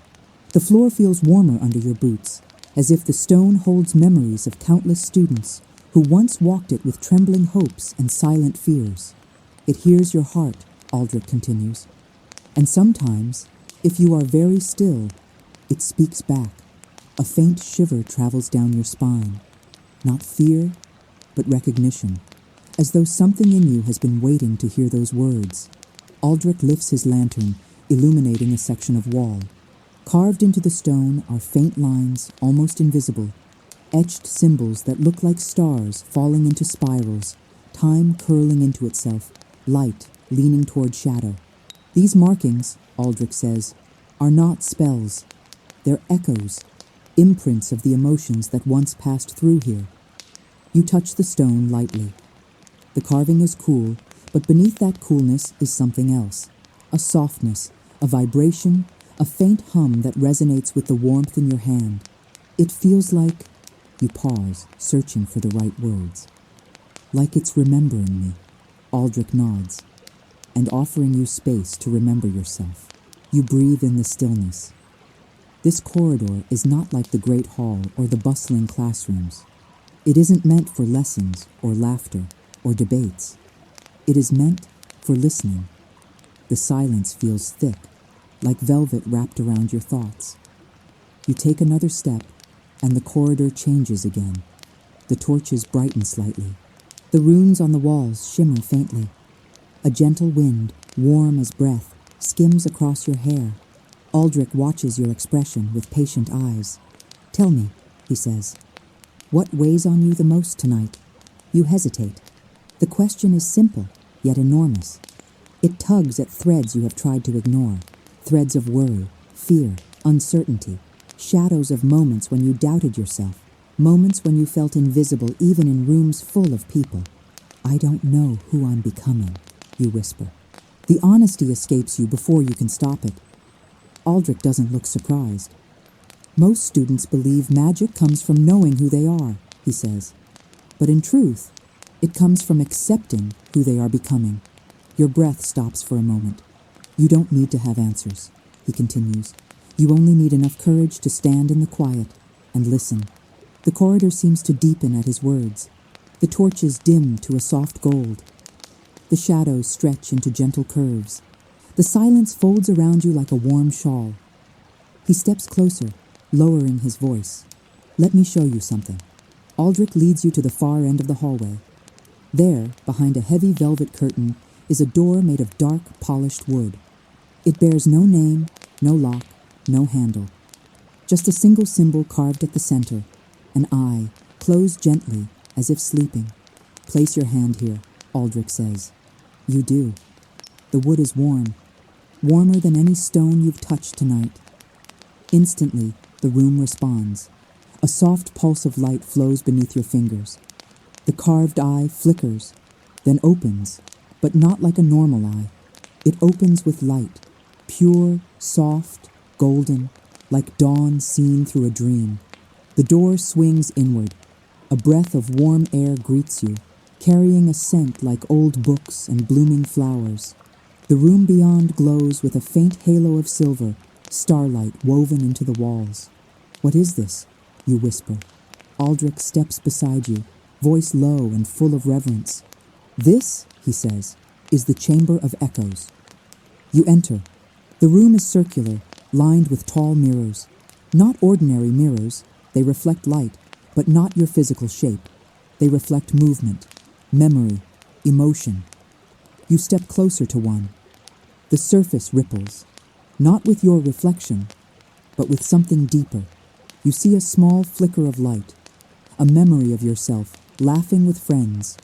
The floor feels warmer under your boots, as if the stone holds memories of countless students who once walked it with trembling hopes and silent fears. "It hears your heart," Aldrich continues. "And sometimes, if you are very still, it speaks back. A faint shiver travels down your spine. Not fear, but recognition, as though something in you has been waiting to hear those words." Aldrich lifts his lantern, illuminating a section of wall. Carved into the stone are faint lines, almost invisible, etched symbols that look like stars falling into spirals, time curling into itself, light leaning toward shadow. "These markings," Aldrich says, "are not spells. They're echoes, imprints of the emotions that once passed through here." You touch the stone lightly. The carving is cool, but beneath that coolness is something else. A softness, a vibration, a faint hum that resonates with the warmth in your hand. It feels like... You pause, searching for the right words. "Like it's remembering me." Aldrich nods, "and offering you space to remember yourself." You breathe in the stillness. This corridor is not like the Great Hall or the bustling classrooms. It isn't meant for lessons or laughter or debates. It is meant for listening. The silence feels thick, like velvet wrapped around your thoughts. You take another step, and the corridor changes again. The torches brighten slightly. The runes on the walls shimmer faintly. A gentle wind, warm as breath, skims across your hair. Aldrich watches your expression with patient eyes. "Tell me," he says, "what weighs on you the most tonight?" You hesitate. The question is simple, yet enormous. It tugs at threads you have tried to ignore, threads of worry, fear, uncertainty, shadows of moments when you doubted yourself, moments when you felt invisible even in rooms full of people. "I don't know who I'm becoming," you whisper. The honesty escapes you before you can stop it. Aldrich doesn't look surprised. "Most students believe magic comes from knowing who they are," he says. "But in truth, it comes from accepting who they are becoming." Your breath stops for a moment. "You don't need to have answers," he continues. "You only need enough courage to stand in the quiet and listen." The corridor seems to deepen at his words. The torches dim to a soft gold. The shadows stretch into gentle curves. The silence folds around you like a warm shawl. He steps closer, lowering his voice. "Let me show you something." Aldrich leads you to the far end of the hallway. There, behind a heavy velvet curtain, is a door made of dark, polished wood. It bears no name, no lock, no handle. Just a single symbol carved at the center, an eye, closed gently, as if sleeping. "Place your hand here," Aldrich says. You do. The wood is warm, warmer than any stone you've touched tonight. Instantly, the room responds. A soft pulse of light flows beneath your fingers. The carved eye flickers, then opens, but not like a normal eye. It opens with light, pure, soft, golden, like dawn seen through a dream. The door swings inward. A breath of warm air greets you, carrying a scent like old books and blooming flowers. The room beyond glows with a faint halo of silver, starlight woven into the walls. "What is this?" you whisper. Aldrich steps beside you, voice low and full of reverence. "This," he says, "is the Chamber of Echoes." You enter. The room is circular, lined with tall mirrors. Not ordinary mirrors, they reflect light, but not your physical shape. They reflect movement, memory, emotion. You step closer to one. The surface ripples, not with your reflection, but with something deeper. You see a small flicker of light, a memory of yourself laughing with friends,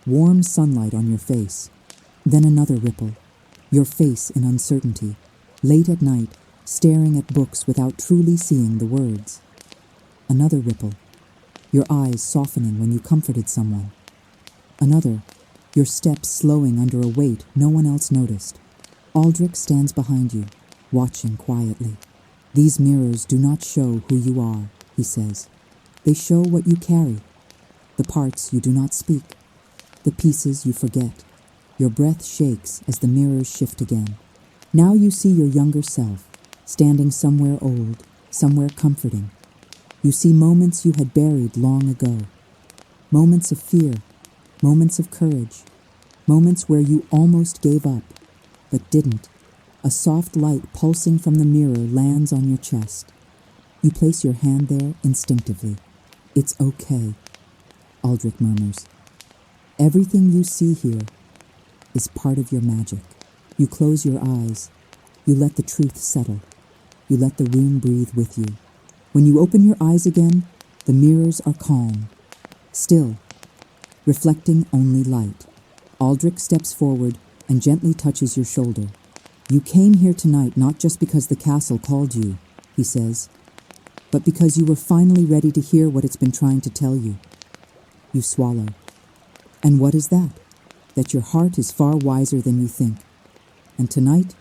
warm sunlight on your face. Then another ripple, your face in uncertainty, late at night, staring at books without truly seeing the words. Another ripple, your eyes softening when you comforted someone. Another, your steps slowing under a weight no one else noticed. Aldrich stands behind you, watching quietly. "These mirrors do not show who you are," he says. "They show what you carry, the parts you do not speak, the pieces you forget." Your breath shakes as the mirrors shift again. Now you see your younger self, standing somewhere old, somewhere comforting. You see moments you had buried long ago. Moments of fear, moments of courage, moments where you almost gave up, but didn't. A soft light pulsing from the mirror lands on your chest. You place your hand there instinctively. "It's okay," Aldrich murmurs. "Everything you see here is part of your magic." You close your eyes. You let the truth settle. You let the room breathe with you. When you open your eyes again, the mirrors are calm, still, reflecting only light. Aldrich steps forward and gently touches your shoulder. "You came here tonight not just because the castle called you," he says, "but because you were finally ready to hear what it's been trying to tell you." You swallow. "And what is that?" "That your heart is far wiser than you think." And tonight,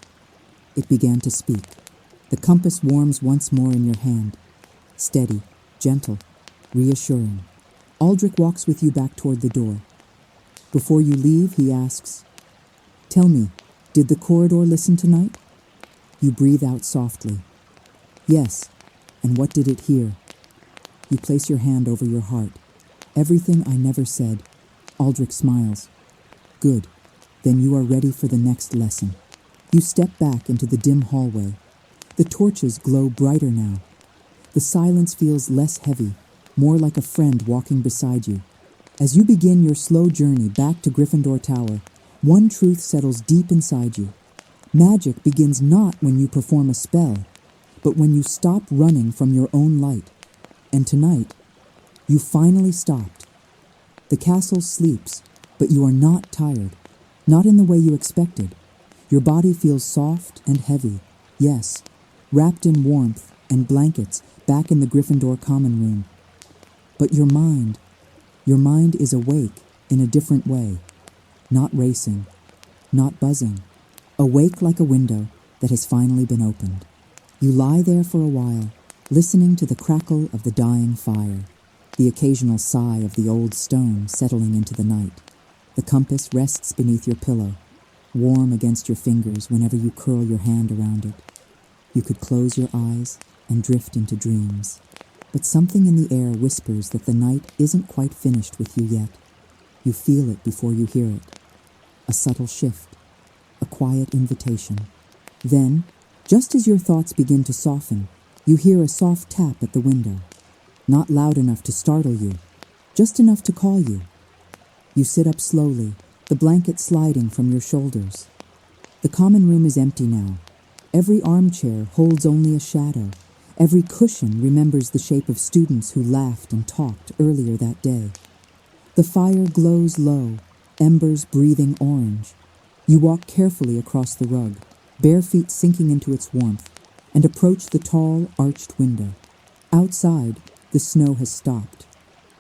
it began to speak. The compass warms once more in your hand. Steady, gentle, reassuring. Aldrich walks with you back toward the door. Before you leave, he asks, "Tell me, did the corridor listen tonight?" You breathe out softly. "Yes, and what did it hear?" You place your hand over your heart. "Everything I never said." Aldrich smiles. "Good, then you are ready for the next lesson." You step back into the dim hallway. The torches glow brighter now. The silence feels less heavy, more like a friend walking beside you. As you begin your slow journey back to Gryffindor Tower, one truth settles deep inside you. Magic begins not when you perform a spell, but when you stop running from your own light. And tonight, you finally stopped. The castle sleeps, but you are not tired, not in the way you expected. Your body feels soft and heavy, yes, wrapped in warmth and blankets back in the Gryffindor common room. But your mind is awake in a different way, not racing, not buzzing, awake like a window that has finally been opened. You lie there for a while, listening to the crackle of the dying fire, the occasional sigh of the old stone settling into the night. The compass rests beneath your pillow, warm against your fingers whenever you curl your hand around it. You could close your eyes and drift into dreams, but something in the air whispers that the night isn't quite finished with you yet. You feel it before you hear it. A subtle shift, a quiet invitation. Then, just as your thoughts begin to soften, you hear a soft tap at the window. Not loud enough to startle you, just enough to call you. You sit up slowly, the blanket sliding from your shoulders. The common room is empty now. Every armchair holds only a shadow. Every cushion remembers the shape of students who laughed and talked earlier that day. The fire glows low, embers breathing orange. You walk carefully across the rug, bare feet sinking into its warmth, and approach the tall, arched window. Outside, the snow has stopped.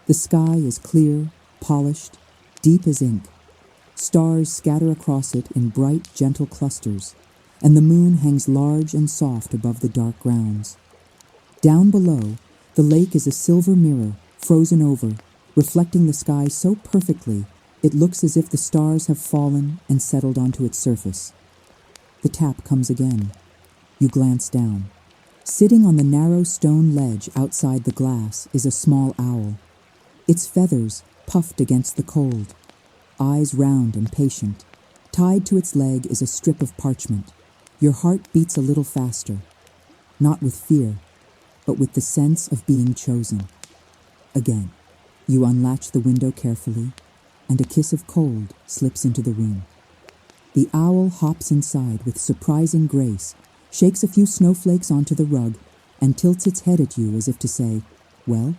The sky is clear, polished, deep as ink. Stars scatter across it in bright, gentle clusters, and the moon hangs large and soft above the dark grounds. Down below, the lake is a silver mirror, frozen over, reflecting the sky so perfectly it looks as if the stars have fallen and settled onto its surface. The tap comes again. You glance down. Sitting on the narrow stone ledge outside the glass is a small owl. Its feathers puffed against the cold, eyes round and patient. Tied to its leg is a strip of parchment. Your heart beats a little faster, not with fear, but with the sense of being chosen. Again, you unlatch the window carefully, and a kiss of cold slips into the room. The owl hops inside with surprising grace, shakes a few snowflakes onto the rug, and tilts its head at you as if to say, well,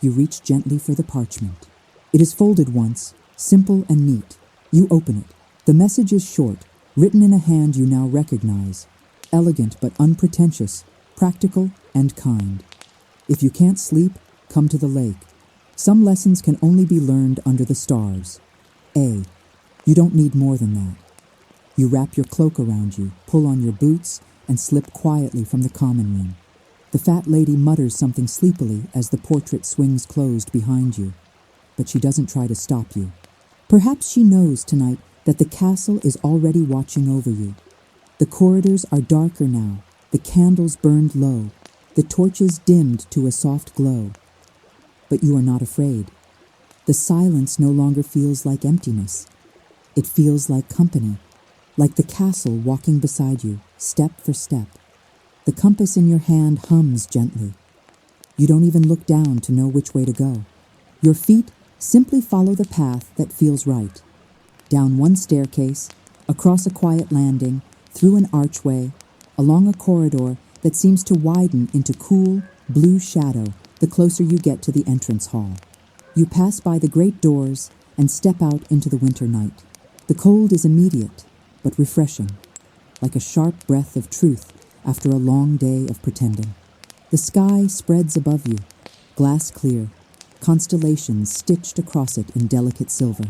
you reach gently for the parchment. It is folded once, simple and neat. You open it. The message is short, written in a hand you now recognize. Elegant but unpretentious, practical and kind. If you can't sleep, come to the lake. Some lessons can only be learned under the stars. A. You don't need more than that. You wrap your cloak around you, pull on your boots, and slip quietly from the common room. The fat lady mutters something sleepily as the portrait swings closed behind you, but she doesn't try to stop you. Perhaps she knows tonight that the castle is already watching over you. The corridors are darker now, the candles burned low, the torches dimmed to a soft glow. But you are not afraid. The silence no longer feels like emptiness. It feels like company, like the castle walking beside you, step for step. The compass in your hand hums gently. You don't even look down to know which way to go. Your feet simply follow the path that feels right. Down one staircase, across a quiet landing, through an archway, along a corridor that seems to widen into cool, blue shadow the closer you get to the entrance hall. You pass by the great doors and step out into the winter night. The cold is immediate, but refreshing, like a sharp breath of truth after a long day of pretending. The sky spreads above you, glass clear, constellations stitched across it in delicate silver.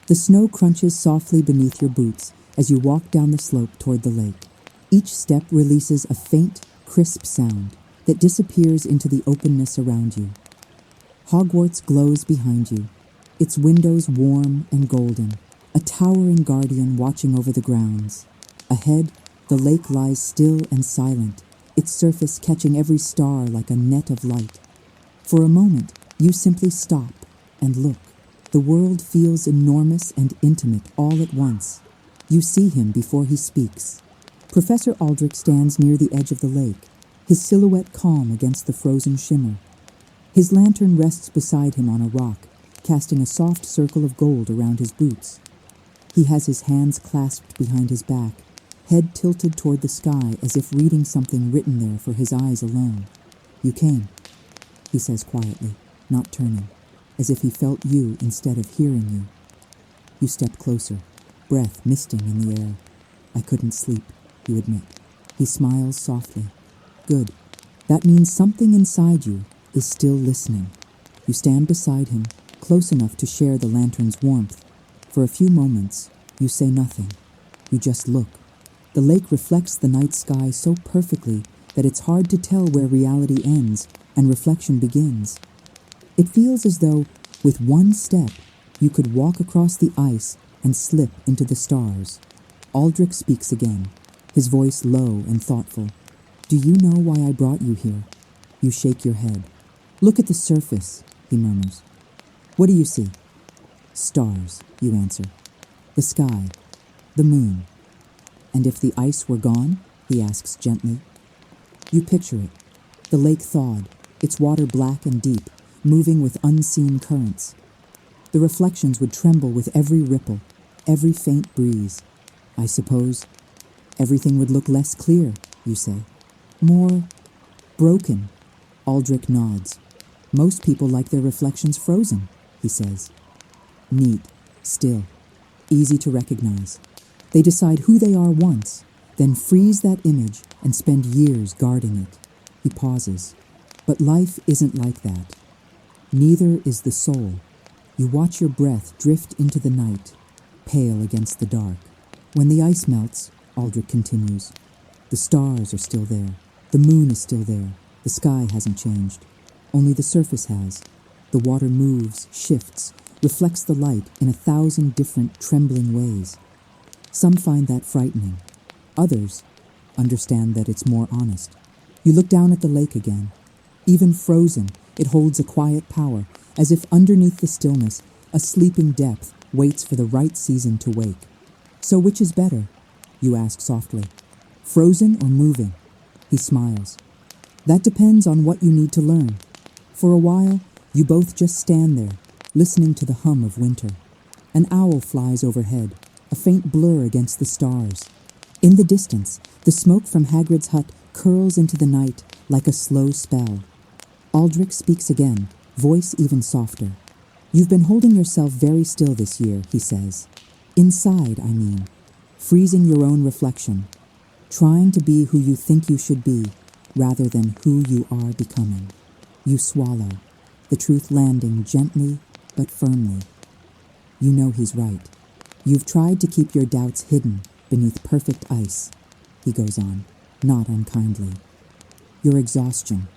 The snow crunches softly beneath your boots as you walk down the slope toward the lake. Each step releases a faint, crisp sound that disappears into the openness around you. Hogwarts glows behind you, its windows warm and golden, a towering guardian watching over the grounds. Ahead, the lake lies still and silent, its surface catching every star like a net of light. For a moment, you simply stop and look. The world feels enormous and intimate all at once. You see him before he speaks. Professor Aldrich stands near the edge of the lake, his silhouette calm against the frozen shimmer. His lantern rests beside him on a rock, casting a soft circle of gold around his boots. He has his hands clasped behind his back, head tilted toward the sky as if reading something written there for his eyes alone. "You came," he says quietly, not turning, as if he felt you instead of hearing you. You step closer, breath misting in the air. "I couldn't sleep," you admit. He smiles softly. "Good. That means something inside you is still listening." You stand beside him, close enough to share the lantern's warmth. For a few moments, you say nothing. You just look. The lake reflects the night sky so perfectly that it's hard to tell where reality ends and reflection begins. It feels as though, with one step, you could walk across the ice and slip into the stars. Aldrich speaks again, his voice low and thoughtful. "Do you know why I brought you here?" You shake your head. "Look at the surface," he murmurs. "What do you see?" "Stars," you answer. "The sky. The moon." "And if the ice were gone?" he asks gently. You picture it. The lake thawed, its water black and deep, moving with unseen currents. The reflections would tremble with every ripple, every faint breeze. "I suppose everything would look less clear," you say. "More broken." Aldrich nods. "Most people like their reflections frozen," he says. Neat, still, easy to recognize. They decide who they are once, then freeze that image and spend years guarding it. He pauses. But life isn't like that. Neither is the soul. You watch your breath drift into the night, pale against the dark. "When the ice melts," Aldrich continues, "the stars are still there. The moon is still there. The sky hasn't changed. Only the surface has. The water moves, shifts, reflects the light in 1,000 different trembling ways. Some find that frightening. Others understand that it's more honest." You look down at the lake again. Even frozen, it holds a quiet power, as if underneath the stillness, a sleeping depth waits for the right season to wake. "So which is better?" you ask softly. "Frozen or moving?" He smiles. "That depends on what you need to learn." For a while, you both just stand there, listening to the hum of winter. An owl flies overhead, a faint blur against the stars. In the distance, the smoke from Hagrid's hut curls into the night like a slow spell. Aldrich speaks again, voice even softer. "You've been holding yourself very still this year," he says. "Inside, I mean. Freezing your own reflection. Trying to be who you think you should be, rather than who you are becoming." You swallow, the truth landing gently but firmly. You know he's right. You've tried to keep your doubts hidden beneath perfect ice, he goes on, not unkindly. Your exhaustion,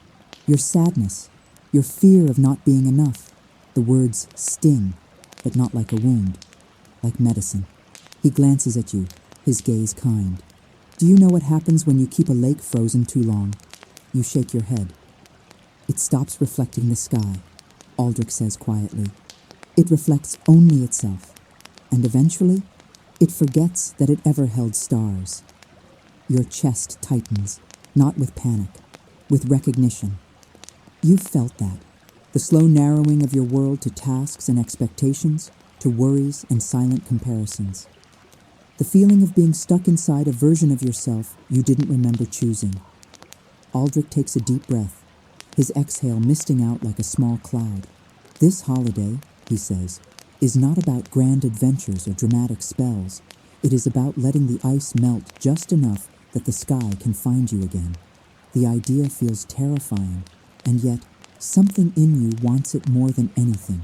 your sadness, your fear of not being enough. The words sting, but not like a wound, like medicine. He glances at you, his gaze kind. "Do you know what happens when you keep a lake frozen too long?" You shake your head. "It stops reflecting the sky," Aldrich says quietly. "It reflects only itself, and eventually, it forgets that it ever held stars." Your chest tightens, not with panic, with recognition. You've felt that, the slow narrowing of your world to tasks and expectations, to worries and silent comparisons. The feeling of being stuck inside a version of yourself you didn't remember choosing. Aldrich takes a deep breath, his exhale misting out like a small cloud. "This holiday," he says, "is not about grand adventures or dramatic spells. It is about letting the ice melt just enough that the sky can find you again." The idea feels terrifying, and yet something in you wants it more than anything.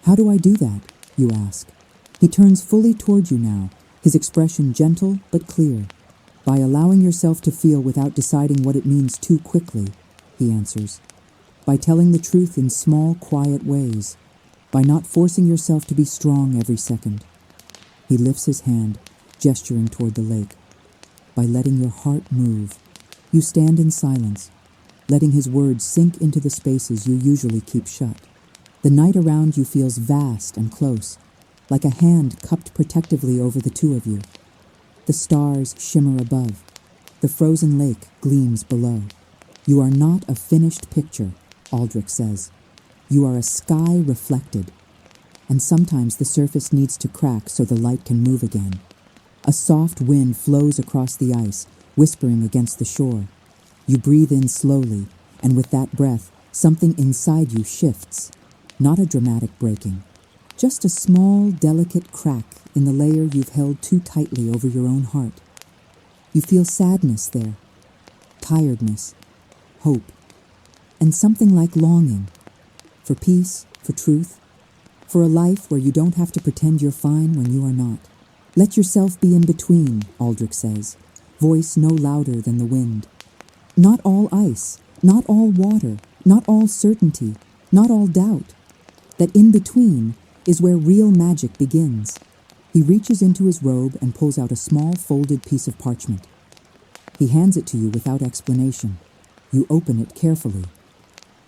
"How do I do that?" you ask. He turns fully toward you now, his expression gentle but clear. "By allowing yourself to feel without deciding what it means too quickly," he answers. "By telling the truth in small, quiet ways. By not forcing yourself to be strong every second." He lifts his hand, gesturing toward the lake. "By letting your heart move." You stand in silence, letting his words sink into the spaces you usually keep shut. The night around you feels vast and close, like a hand cupped protectively over the two of you. The stars shimmer above. The frozen lake gleams below. "You are not a finished picture," Aldrich says. "You are a sky reflected. And sometimes the surface needs to crack so the light can move again." A soft wind flows across the ice, whispering against the shore. You breathe in slowly, and with that breath, something inside you shifts. Not a dramatic breaking, just a small, delicate crack in the layer you've held too tightly over your own heart. You feel sadness there, tiredness, hope, and something like longing for peace, for truth, for a life where you don't have to pretend you're fine when you are not. Let yourself be in between, Aldrich says, voice no louder than the wind. Not all ice, not all water, not all certainty, not all doubt. That in between is where real magic begins. He reaches into his robe and pulls out a small folded piece of parchment. He hands it to you without explanation. You open it carefully.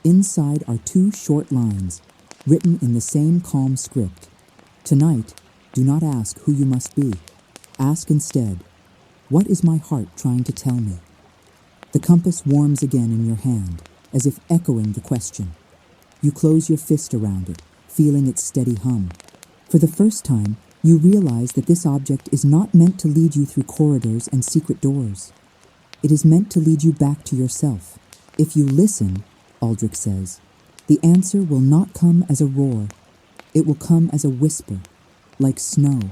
Inside are 2 short lines, written in the same calm script. Tonight, do not ask who you must be. Ask instead, what is my heart trying to tell me? The compass warms again in your hand, as if echoing the question. You close your fist around it, feeling its steady hum. For the first time, you realize that this object is not meant to lead you through corridors and secret doors. It is meant to lead you back to yourself. If you listen, Aldrich says, the answer will not come as a roar. It will come as a whisper, like snow,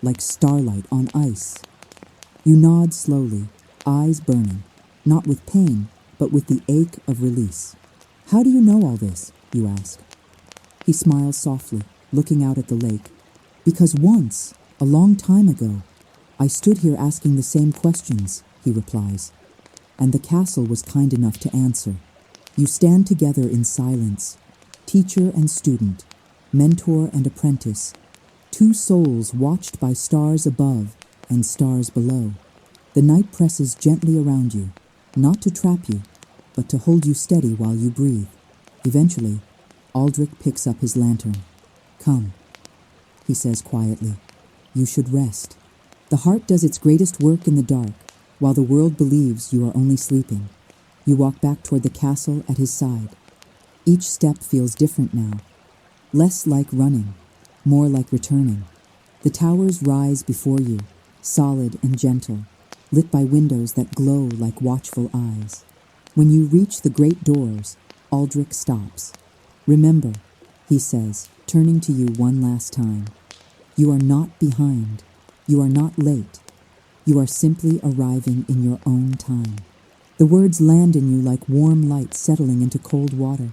like starlight on ice. You nod slowly, eyes burning, not with pain, but with the ache of release. How do you know all this? You ask. He smiles softly, looking out at the lake. Because once, a long time ago, I stood here asking the same questions, he replies, and the castle was kind enough to answer. You stand together in silence, teacher and student, mentor and apprentice, 2 souls watched by stars above and stars below. The night presses gently around you, not to trap you, but to hold you steady while you breathe. Eventually, Aldrich picks up his lantern. Come, he says quietly. You should rest. The heart does its greatest work in the dark, while the world believes you are only sleeping. You walk back toward the castle at his side. Each step feels different now. Less like running, more like returning. The towers rise before you, solid and gentle, lit by windows that glow like watchful eyes. When you reach the great doors, Aldrich stops. Remember, he says, turning to you one last time. You are not behind. You are not late. You are simply arriving in your own time. The words land in you like warm light settling into cold water.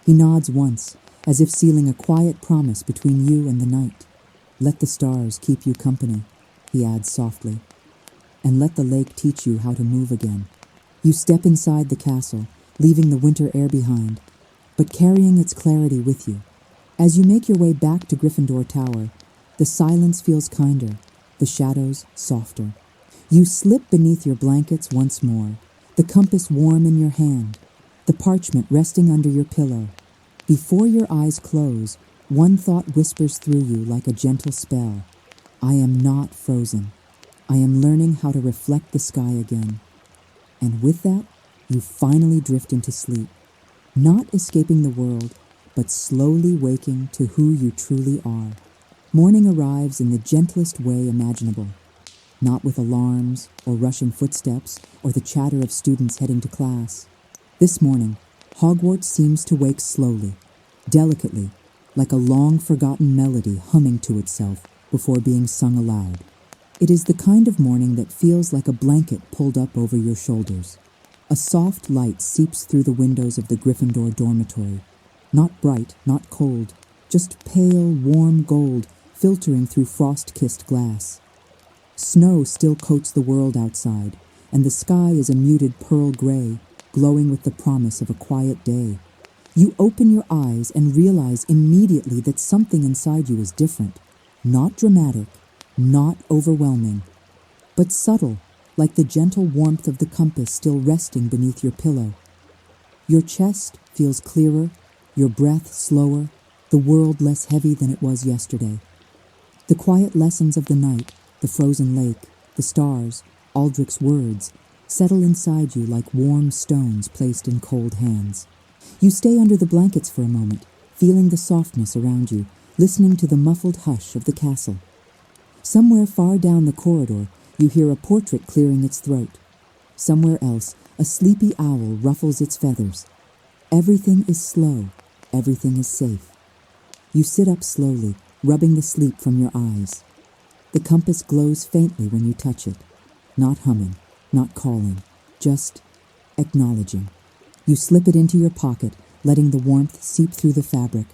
He nods once, as if sealing a quiet promise between you and the night. Let the stars keep you company, he adds softly, and let the lake teach you how to move again. You step inside the castle, leaving the winter air behind, but carrying its clarity with you. As you make your way back to Gryffindor Tower, the silence feels kinder, the shadows softer. You slip beneath your blankets once more, the compass warm in your hand, the parchment resting under your pillow. Before your eyes close, one thought whispers through you like a gentle spell. I am not frozen. I am learning how to reflect the sky again. And with that, you finally drift into sleep, not escaping the world, but slowly waking to who you truly are. Morning arrives in the gentlest way imaginable, not with alarms or rushing footsteps or the chatter of students heading to class. This morning, Hogwarts seems to wake slowly, delicately, like a long-forgotten melody humming to itself before being sung aloud. It is the kind of morning that feels like a blanket pulled up over your shoulders. A soft light seeps through the windows of the Gryffindor dormitory. Not bright, not cold, just pale, warm gold filtering through frost-kissed glass. Snow still coats the world outside, and the sky is a muted pearl gray, glowing with the promise of a quiet day. You open your eyes and realize immediately that something inside you is different. Not dramatic, not overwhelming, but subtle, like the gentle warmth of the compass still resting beneath your pillow. Your chest feels clearer, your breath slower, the world less heavy than it was yesterday. The quiet lessons of the night, the frozen lake, the stars, Aldrich's words, settle inside you like warm stones placed in cold hands. You stay under the blankets for a moment, feeling the softness around you, listening to the muffled hush of the castle. Somewhere far down the corridor, you hear a portrait clearing its throat. Somewhere else, a sleepy owl ruffles its feathers. Everything is slow. Everything is safe. You sit up slowly, rubbing the sleep from your eyes. The compass glows faintly when you touch it. Not humming, not calling, just acknowledging. You slip it into your pocket, letting the warmth seep through the fabric.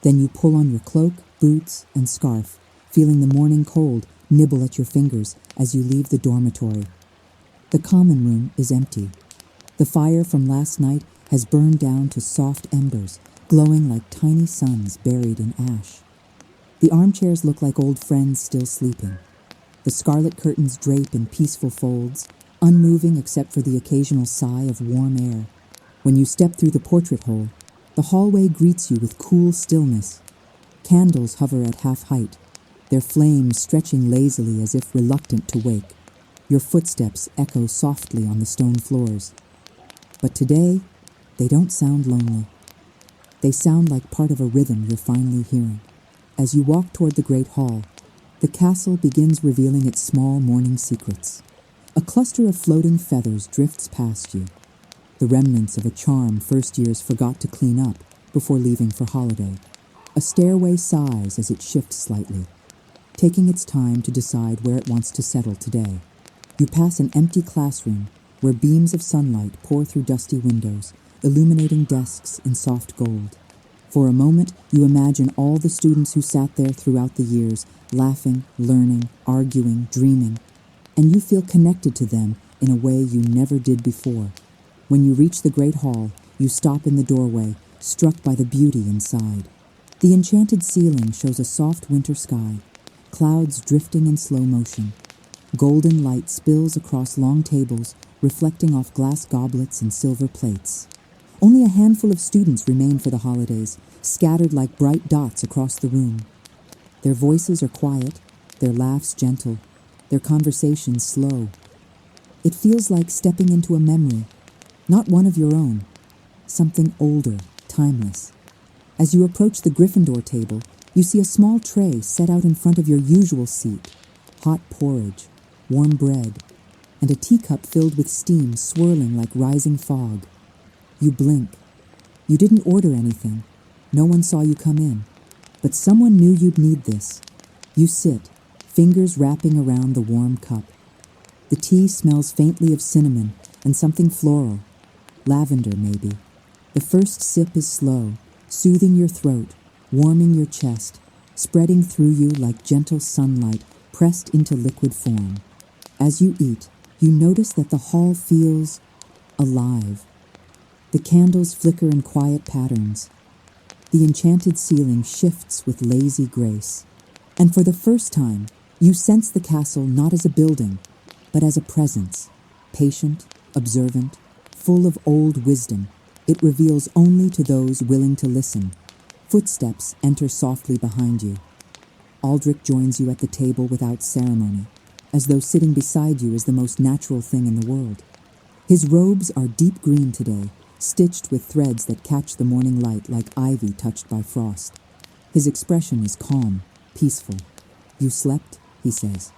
Then you pull on your cloak, boots, and scarf, feeling the morning cold nibble at your fingers as you leave the dormitory. The common room is empty. The fire from last night has burned down to soft embers, glowing like tiny suns buried in ash. The armchairs look like old friends still sleeping. The scarlet curtains drape in peaceful folds, unmoving except for the occasional sigh of warm air. When you step through the portrait hole, the hallway greets you with cool stillness. Candles hover at half height, their flames stretching lazily as if reluctant to wake. Your footsteps echo softly on the stone floors. But today, they don't sound lonely. They sound like part of a rhythm you're finally hearing. As you walk toward the great hall, the castle begins revealing its small morning secrets. A cluster of floating feathers drifts past you, the remnants of a charm first years forgot to clean up before leaving for holiday. A stairway sighs as it shifts slightly, taking its time to decide where it wants to settle today. You pass an empty classroom where beams of sunlight pour through dusty windows, illuminating desks in soft gold. For a moment, you imagine all the students who sat there throughout the years, laughing, learning, arguing, dreaming, and you feel connected to them in a way you never did before. When you reach the great hall, you stop in the doorway, struck by the beauty inside. The enchanted ceiling shows a soft winter sky, clouds drifting in slow motion. Golden light spills across long tables, reflecting off glass goblets and silver plates. Only a handful of students remain for the holidays, scattered like bright dots across the room. Their voices are quiet, their laughs gentle, their conversations slow. It feels like stepping into a memory, not one of your own, something older, timeless. As you approach the Gryffindor table, you see a small tray set out in front of your usual seat. Hot porridge, warm bread, and a teacup filled with steam swirling like rising fog. You blink. You didn't order anything. No one saw you come in. But someone knew you'd need this. You sit, fingers wrapping around the warm cup. The tea smells faintly of cinnamon and something floral. Lavender, maybe. The first sip is slow, soothing your throat, warming your chest, spreading through you like gentle sunlight pressed into liquid form. As you eat, you notice that the hall feels alive. The candles flicker in quiet patterns. The enchanted ceiling shifts with lazy grace. And for the first time, you sense the castle not as a building, but as a presence, patient, observant, full of old wisdom. It reveals only to those willing to listen. Footsteps enter softly behind you. Aldrich joins you at the table without ceremony, as though sitting beside you is the most natural thing in the world. His robes are deep green today, stitched with threads that catch the morning light like ivy touched by frost. His expression is calm, peaceful. "You slept?" he says.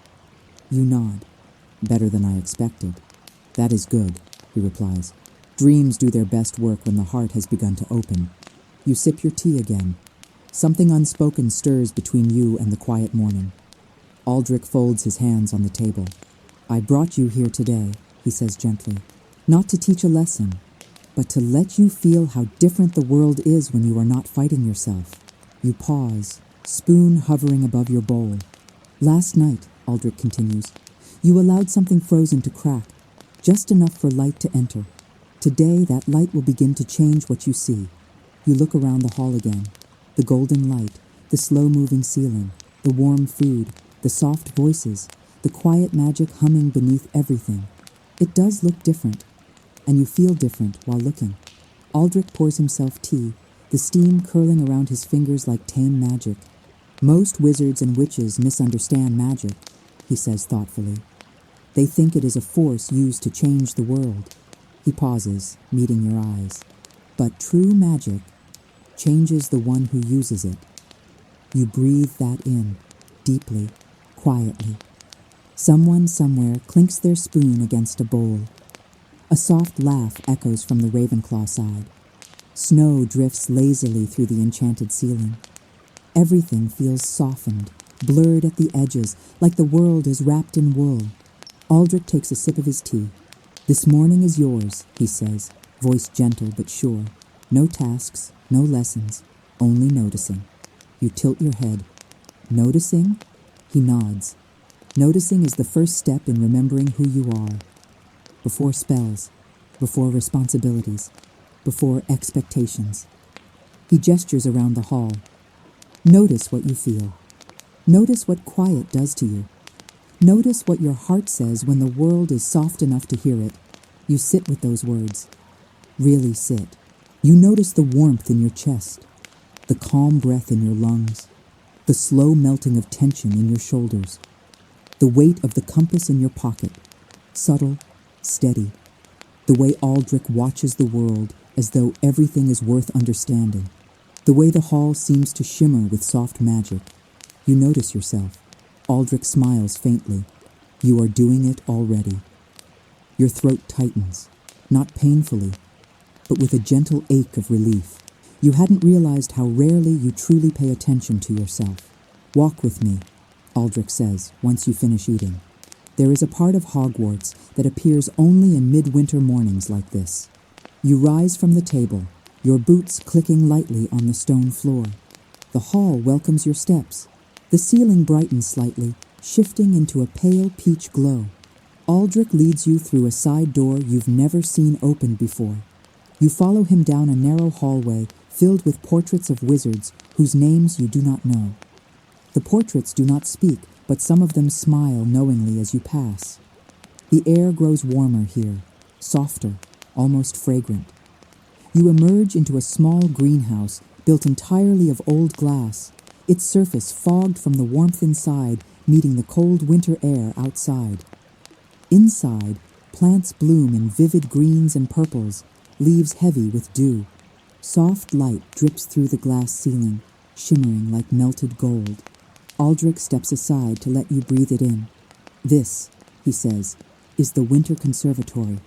You nod. "Better than I expected." "That is good," he replies. "Dreams do their best work when the heart has begun to open." You sip your tea again. Something unspoken stirs between you and the quiet morning. Aldrich folds his hands on the table. "I brought you here today," he says gently, "not to teach a lesson, but to let you feel how different the world is when you are not fighting yourself." You pause, spoon hovering above your bowl. "Last night," Aldrich continues, "you allowed something frozen to crack, just enough for light to enter. Today, that light will begin to change what you see." You look around the hall again. The golden light, the slow-moving ceiling, the warm food, the soft voices, the quiet magic humming beneath everything. It does look different, and you feel different while looking. Aldrich pours himself tea, the steam curling around his fingers like tame magic. "Most wizards and witches misunderstand magic," he says thoughtfully. "They think it is a force used to change the world." He pauses, meeting your eyes. "But true magic changes the one who uses it." You breathe that in, deeply, quietly. Someone somewhere clinks their spoon against a bowl. A soft laugh echoes from the Ravenclaw side. Snow drifts lazily through the enchanted ceiling. Everything feels softened, blurred at the edges, like the world is wrapped in wool. Aldrich takes a sip of his tea. "This morning is yours," he says, voice gentle but sure. "No tasks, no lessons, only noticing." You tilt your head. "Noticing?" He nods. Noticing is the first step in remembering who you are. Before spells, before responsibilities, before expectations. He gestures around the hall. Notice what you feel. Notice what quiet does to you. Notice what your heart says when the world is soft enough to hear it. You sit with those words. Really sit. You notice the warmth in your chest, the calm breath in your lungs, the slow melting of tension in your shoulders, the weight of the compass in your pocket, subtle, steady, the way Aldrich watches the world as though everything is worth understanding, the way the hall seems to shimmer with soft magic. You notice yourself. Aldrich smiles faintly. You are doing it already. Your throat tightens, not painfully, but with a gentle ache of relief. You hadn't realized how rarely you truly pay attention to yourself. "Walk with me," Aldrich says, once you finish eating. "There is a part of Hogwarts that appears only in midwinter mornings like this." You rise from the table, your boots clicking lightly on the stone floor. The hall welcomes your steps. The ceiling brightens slightly, shifting into a pale peach glow. Aldrich leads you through a side door you've never seen opened before. You follow him down a narrow hallway filled with portraits of wizards whose names you do not know. The portraits do not speak, but some of them smile knowingly as you pass. The air grows warmer here, softer, almost fragrant. You emerge into a small greenhouse built entirely of old glass, its surface fogged from the warmth inside, meeting the cold winter air outside. Inside, plants bloom in vivid greens and purples, leaves heavy with dew. Soft light drips through the glass ceiling, shimmering like melted gold. Aldrich steps aside to let you breathe it in. "This," he says, "is the Winter Conservatory.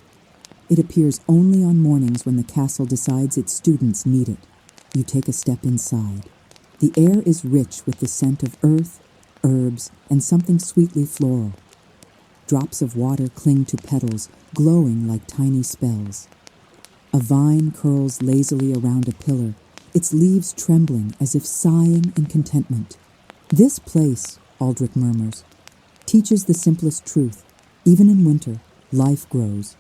It appears only on mornings when the castle decides its students need it." You take a step inside. The air is rich with the scent of earth, herbs, and something sweetly floral. Drops of water cling to petals, glowing like tiny spells. A vine curls lazily around a pillar, its leaves trembling as if sighing in contentment. "This place," Aldrich murmurs, "teaches the simplest truth. Even in winter, life grows."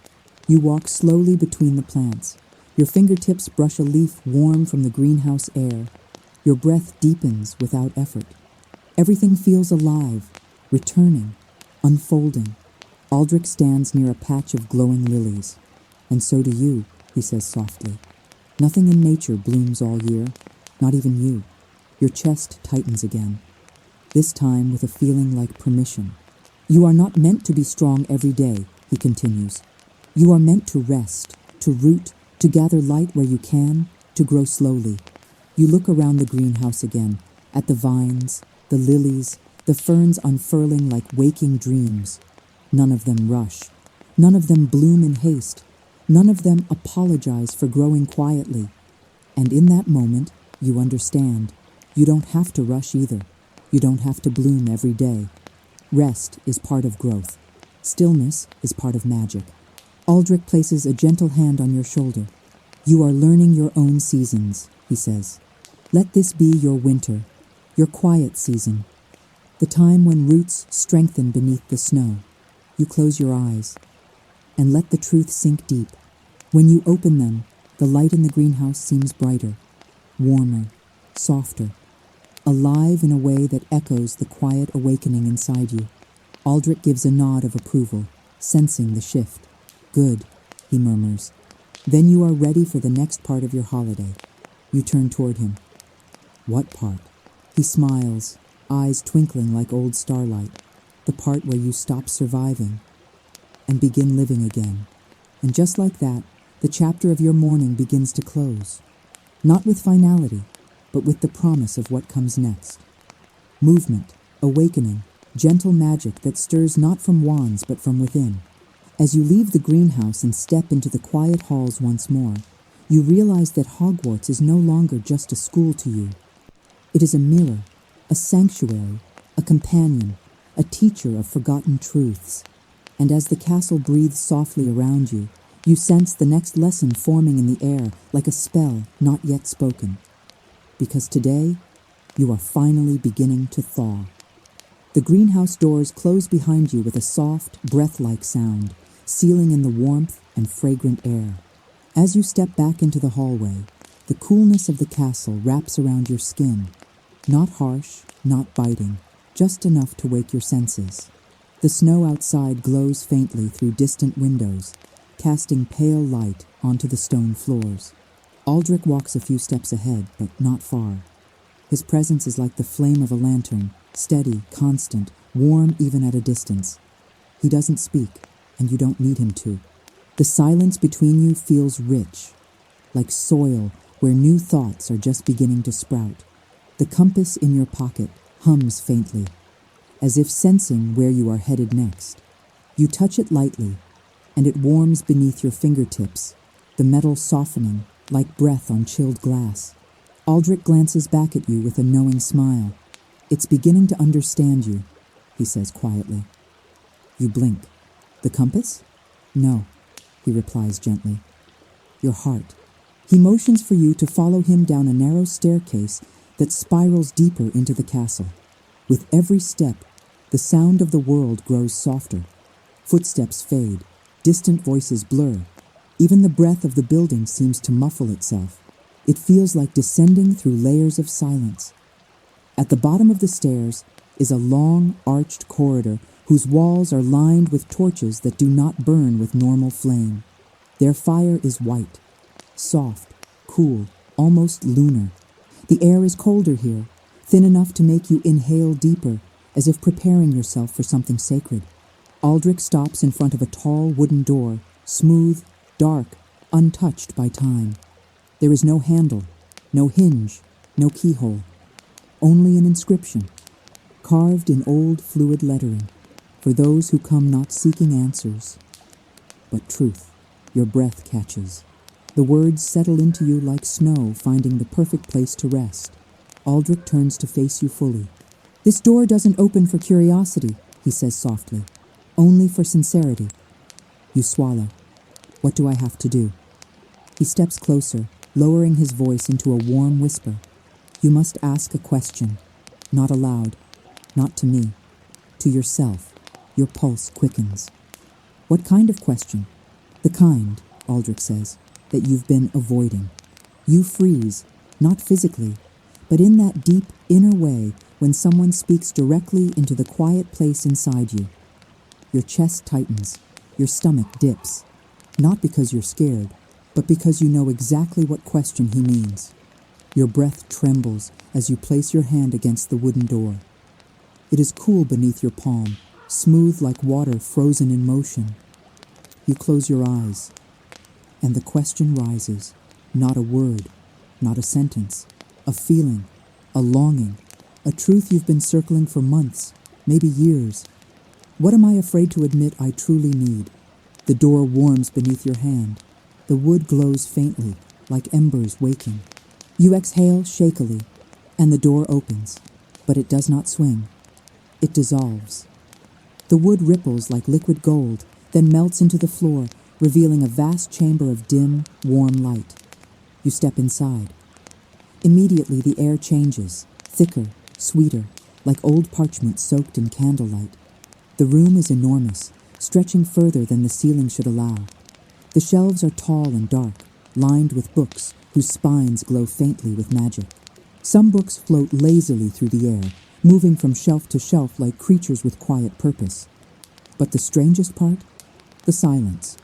You walk slowly between the plants. Your fingertips brush a leaf warm from the greenhouse air. Your breath deepens without effort. Everything feels alive, returning, unfolding. Aldrich stands near a patch of glowing lilies. "And so do you," he says softly. "Nothing in nature blooms all year, not even you." Your chest tightens again, this time with a feeling like permission. "You are not meant to be strong every day," he continues. "You are meant to rest, to root, to gather light where you can, to grow slowly." You look around the greenhouse again, at the vines, the lilies, the ferns unfurling like waking dreams. None of them rush. None of them bloom in haste. None of them apologize for growing quietly. And in that moment, you understand. You don't have to rush either. You don't have to bloom every day. Rest is part of growth. Stillness is part of magic. Aldrich places a gentle hand on your shoulder. "You are learning your own seasons," he says. "Let this be your winter, your quiet season, the time when roots strengthen beneath the snow." You close your eyes and let the truth sink deep. When you open them, the light in the greenhouse seems brighter, warmer, softer, alive in a way that echoes the quiet awakening inside you. Aldrich gives a nod of approval, sensing the shift. "Good," he murmurs. "Then you are ready for the next part of your holiday." You turn toward him. "What part?" He smiles, eyes twinkling like old starlight. "The part where you stop surviving and begin living again." And just like that, the chapter of your morning begins to close. Not with finality, but with the promise of what comes next. Movement, awakening, gentle magic that stirs not from wands but from within. As you leave the greenhouse and step into the quiet halls once more, you realize that Hogwarts is no longer just a school to you. It is a mirror, a sanctuary, a companion, a teacher of forgotten truths. And as the castle breathes softly around you, you sense the next lesson forming in the air like a spell not yet spoken. Because today, you are finally beginning to thaw. The greenhouse doors close behind you with a soft, breath-like sound, sealing in the warmth and fragrant air. As you step back into the hallway, the coolness of the castle wraps around your skin. Not harsh, not biting, just enough to wake your senses. The snow outside glows faintly through distant windows, casting pale light onto the stone floors. Aldrich walks a few steps ahead, but not far. His presence is like the flame of a lantern, steady, constant, warm even at a distance. He doesn't speak, and you don't need him to. The silence between you feels rich, like soil where new thoughts are just beginning to sprout. The compass in your pocket hums faintly, as if sensing where you are headed next. You touch it lightly, and it warms beneath your fingertips, the metal softening like breath on chilled glass. Aldrich glances back at you with a knowing smile. "It's beginning to understand you," he says quietly. You blink. "The compass?" "No," he replies gently. "Your heart." He motions for you to follow him down a narrow staircase that spirals deeper into the castle. With every step, the sound of the world grows softer. Footsteps fade, distant voices blur. Even the breath of the building seems to muffle itself. It feels like descending through layers of silence. At the bottom of the stairs is a long, arched corridor whose walls are lined with torches that do not burn with normal flame. Their fire is white, soft, cool, almost lunar. The air is colder here, thin enough to make you inhale deeper, as if preparing yourself for something sacred. Aldrich stops in front of a tall wooden door, smooth, dark, untouched by time. There is no handle, no hinge, no keyhole. Only an inscription, carved in old fluid lettering, for those who come not seeking answers, but truth. Your breath catches. The words settle into you like snow finding the perfect place to rest. Aldrich turns to face you fully. "This door doesn't open for curiosity," he says softly. "Only for sincerity." You swallow. "What do I have to do?" He steps closer, lowering his voice into a warm whisper. "You must ask a question, not aloud, not to me, to yourself." Your pulse quickens. "What kind of question?" "The kind," Aldrich says, "that you've been avoiding." You freeze, not physically, but in that deep inner way when someone speaks directly into the quiet place inside you. Your chest tightens, your stomach dips, not because you're scared, but because you know exactly what question he means. Your breath trembles as you place your hand against the wooden door. It is cool beneath your palm, smooth like water frozen in motion. You close your eyes, and the question rises. Not a word, not a sentence, a feeling, a longing, a truth you've been circling for months, maybe years. What am I afraid to admit I truly need? The door warms beneath your hand. The wood glows faintly, like embers waking. You exhale shakily, and the door opens, but it does not swing. It dissolves. The wood ripples like liquid gold, then melts into the floor, revealing a vast chamber of dim, warm light. You step inside. Immediately the air changes, thicker, sweeter, like old parchment soaked in candlelight. The room is enormous, stretching further than the ceiling should allow. The shelves are tall and dark, lined with books whose spines glow faintly with magic. Some books float lazily through the air, moving from shelf to shelf like creatures with quiet purpose. But the strangest part? The silence.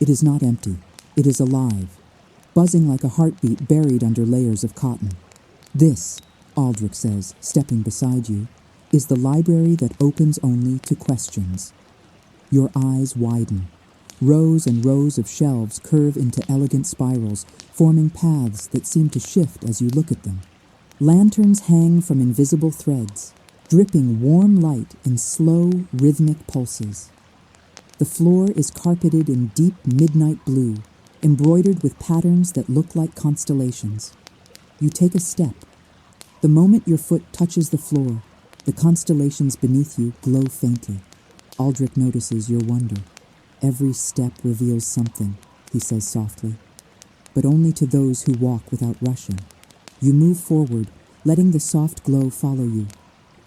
It is not empty. It is alive, buzzing like a heartbeat buried under layers of cotton. "This," Aldrich says, stepping beside you, "is the library that opens only to questions." Your eyes widen. Rows and rows of shelves curve into elegant spirals, forming paths that seem to shift as you look at them. Lanterns hang from invisible threads. dripping warm light in slow, rhythmic pulses. The floor is carpeted in deep midnight blue, embroidered with patterns that look like constellations. You take a step. The moment your foot touches the floor, the constellations beneath you glow faintly. Aldrich notices your wonder. Every step reveals something, he says softly, but only to those who walk without rushing. You move forward, letting the soft glow follow you.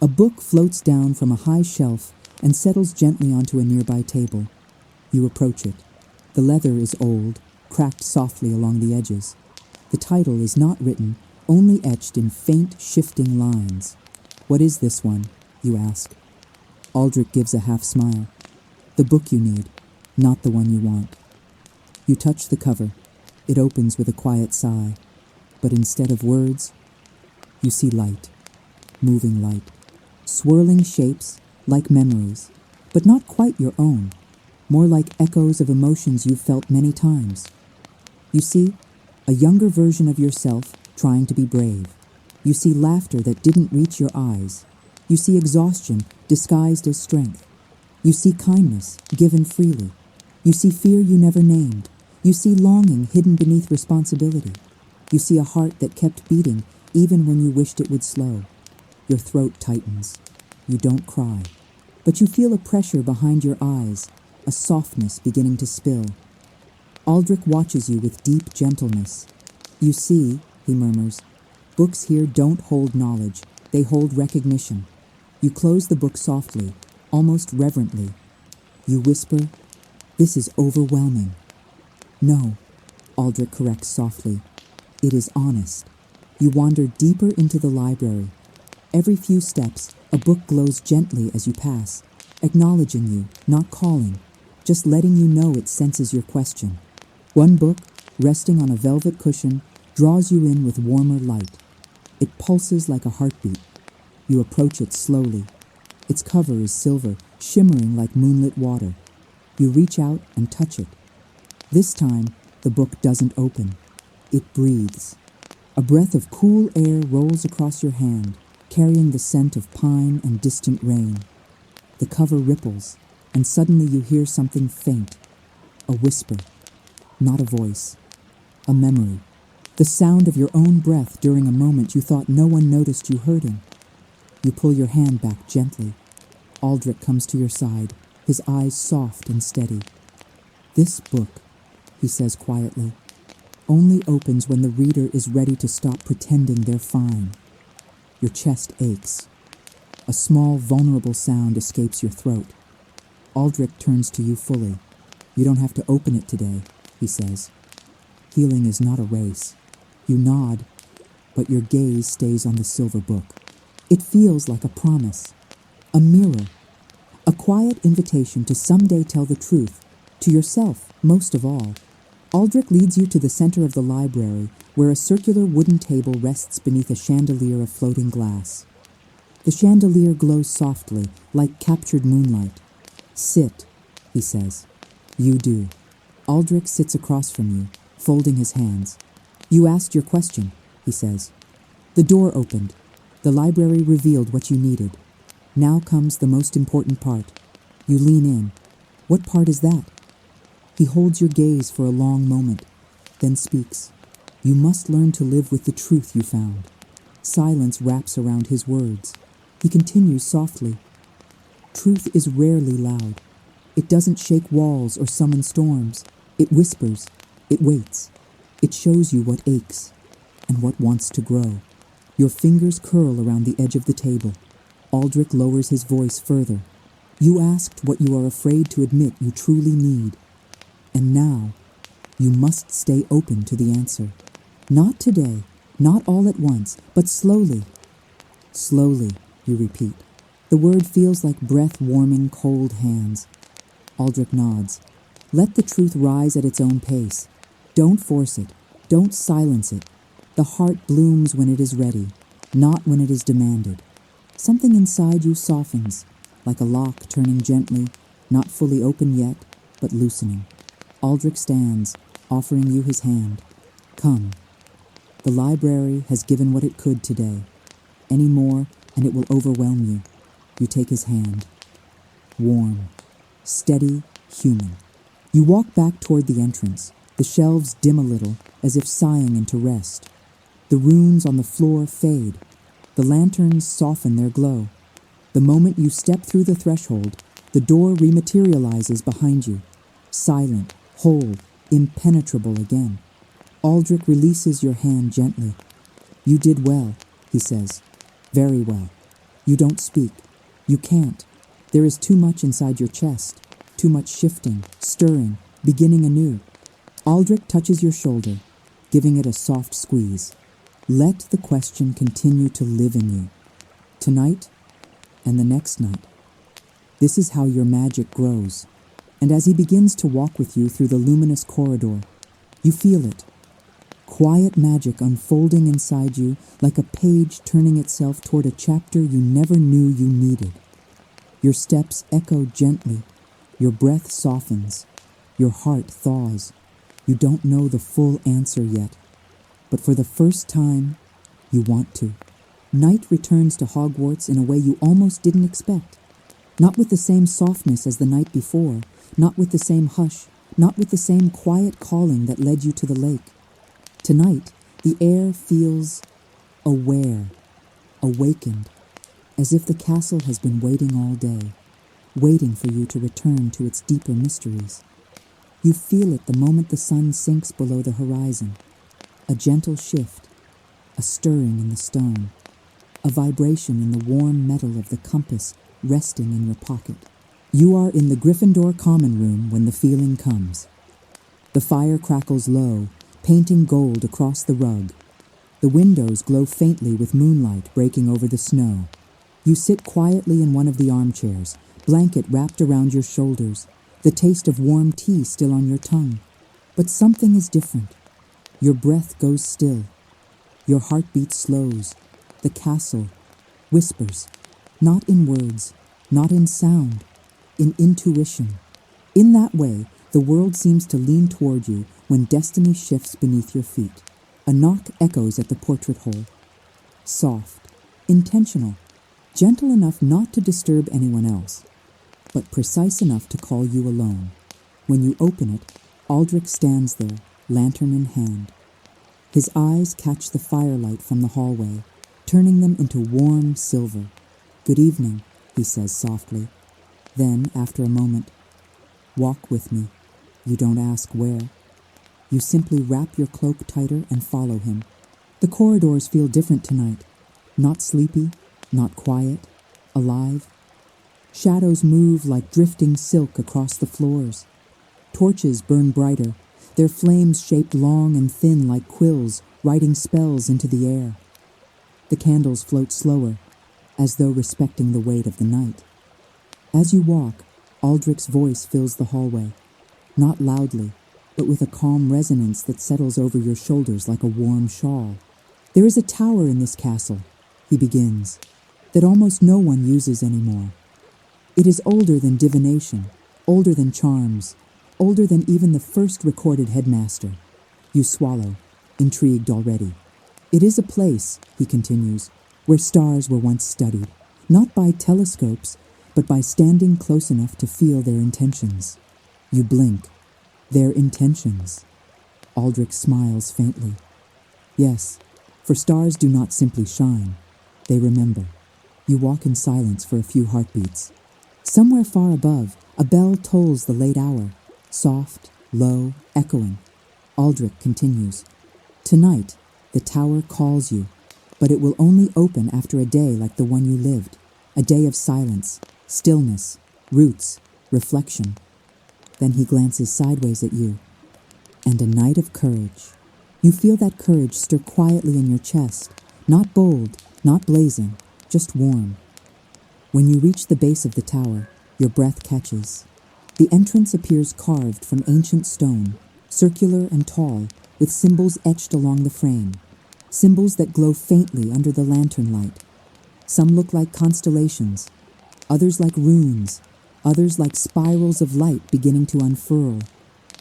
A book floats down from a high shelf and settles gently onto a nearby table. You approach it. The leather is old, cracked softly along the edges. The title is not written, only etched in faint, shifting lines. "What is this one?" you ask. Aldrich gives a half smile. "The book you need, not the one you want." You touch the cover. It opens with a quiet sigh. But instead of words, you see light, moving light, swirling shapes like memories, but not quite your own, more like echoes of emotions you've felt many times. You see a younger version of yourself trying to be brave. You see laughter that didn't reach your eyes. You see exhaustion disguised as strength. You see kindness given freely. You see fear you never named. You see longing hidden beneath responsibility. You see a heart that kept beating even when you wished it would slow. Your throat tightens. You don't cry, but you feel a pressure behind your eyes, a softness beginning to spill. Aldrich watches you with deep gentleness. "You see," he murmurs, "books here don't hold knowledge, they hold recognition." You close the book softly, almost reverently. You whisper, "This is overwhelming." "No," Aldrich corrects softly. "It is honest." You wander deeper into the library. Every few steps, a book glows gently as you pass, acknowledging you, not calling, just letting you know it senses your question. One book, resting on a velvet cushion, draws you in with warmer light. It pulses like a heartbeat. You approach it slowly. Its cover is silver, shimmering like moonlit water. You reach out and touch it. This time, the book doesn't open. It breathes. A breath of cool air rolls across your hand, carrying the scent of pine and distant rain. The cover ripples, and suddenly you hear something faint. A whisper. Not a voice. A memory. The sound of your own breath during a moment you thought no one noticed you hurting. You pull your hand back gently. Aldrich comes to your side, his eyes soft and steady. "This book," he says quietly, "only opens when the reader is ready to stop pretending they're fine." Your chest aches. A small, vulnerable sound escapes your throat. Aldrich turns to you fully. "You don't have to open it today," he says. "Healing is not a race." You nod, but your gaze stays on the silver book. It feels like a promise, a mirror, a quiet invitation to someday tell the truth, to yourself most of all. Aldrich leads you to the center of the library, where a circular wooden table rests beneath a chandelier of floating glass. The chandelier glows softly, like captured moonlight. "Sit," he says. You do. Aldrich sits across from you, folding his hands. "You asked your question," he says. The door opened. The library revealed what you needed. Now comes the most important part. You lean in. "What part is that?" He holds your gaze for a long moment, then speaks. "You must learn to live with the truth you found." Silence wraps around his words. He continues softly. "Truth is rarely loud. It doesn't shake walls or summon storms. It whispers. It waits. It shows you what aches and what wants to grow." Your fingers curl around the edge of the table. Aldrich lowers his voice further. "You asked what you are afraid to admit you truly need. And now, you must stay open to the answer. Not today, not all at once, but slowly." "Slowly," you repeat. The word feels like breath warming cold hands. Aldrich nods. "Let the truth rise at its own pace. Don't force it. Don't silence it. The heart blooms when it is ready, not when it is demanded." Something inside you softens, like a lock turning gently, not fully open yet, but loosening. Aldrich stands, offering you his hand. "Come." The library has given what it could today. Any more, and it will overwhelm you. You take his hand. Warm, steady, human. You walk back toward the entrance. The shelves dim a little, as if sighing into rest. The runes on the floor fade. The lanterns soften their glow. The moment you step through the threshold, the door rematerializes behind you. Silent, whole, impenetrable again. Aldrich releases your hand gently. You did well, he says. Very well. You don't speak. You can't. There is too much inside your chest. Too much shifting, stirring, beginning anew. Aldrich touches your shoulder, giving it a soft squeeze. Let the question continue to live in you. Tonight and the next night. This is how your magic grows. And as he begins to walk with you through the luminous corridor, you feel it. Quiet magic unfolding inside you like a page turning itself toward a chapter you never knew you needed. Your steps echo gently. Your breath softens. Your heart thaws. You don't know the full answer yet, but for the first time, you want to. Night returns to Hogwarts in a way you almost didn't expect. Not with the same softness as the night before, not with the same hush, not with the same quiet calling that led you to the lake. Tonight, the air feels aware, awakened, as if the castle has been waiting all day, waiting for you to return to its deeper mysteries. You feel it the moment the sun sinks below the horizon. A gentle shift, a stirring in the stone, a vibration in the warm metal of the compass resting in your pocket. You are in the Gryffindor common room when the feeling comes. The fire crackles low, painting gold across the rug. The windows glow faintly with moonlight breaking over the snow. You sit quietly in one of the armchairs, blanket wrapped around your shoulders, the taste of warm tea still on your tongue. But something is different. Your breath goes still. Your heartbeat slows. The castle whispers, not in words, not in sound, in intuition. In that way, the world seems to lean toward you when destiny shifts beneath your feet. A knock echoes at the portrait hole. Soft, intentional, gentle enough not to disturb anyone else, but precise enough to call you alone. When you open it, Aldrich stands there, lantern in hand. His eyes catch the firelight from the hallway, turning them into warm silver. "Good evening," he says softly. Then, after a moment, "Walk with me." You don't ask where. You simply wrap your cloak tighter and follow him. The corridors feel different tonight. Not sleepy, not quiet, alive. Shadows move like drifting silk across the floors. Torches burn brighter, their flames shaped long and thin like quills, writing spells into the air. The candles float slower, as though respecting the weight of the night. As you walk, Aldrich's voice fills the hallway, not loudly, but with a calm resonance that settles over your shoulders like a warm shawl. "There is a tower in this castle," he begins, "that almost no one uses anymore. It is older than divination, older than charms, older than even the first recorded headmaster." You swallow, intrigued already. "It is a place," he continues, "where stars were once studied, not by telescopes, but by standing close enough to feel their intentions." You blink. "Their intentions." Aldrich smiles faintly. "Yes, for stars do not simply shine. They remember." You walk in silence for a few heartbeats. Somewhere far above, a bell tolls the late hour, soft, low, echoing. Aldrich continues. "Tonight, the tower calls you, but it will only open after a day like the one you lived, a day of silence, stillness, roots, reflection." Then he glances sideways at you. "And a night of courage." You feel that courage stir quietly in your chest, not bold, not blazing, just warm. When you reach the base of the tower, your breath catches. The entrance appears carved from ancient stone, circular and tall, with symbols etched along the frame, symbols that glow faintly under the lantern light. Some look like constellations, others like runes, others like spirals of light beginning to unfurl.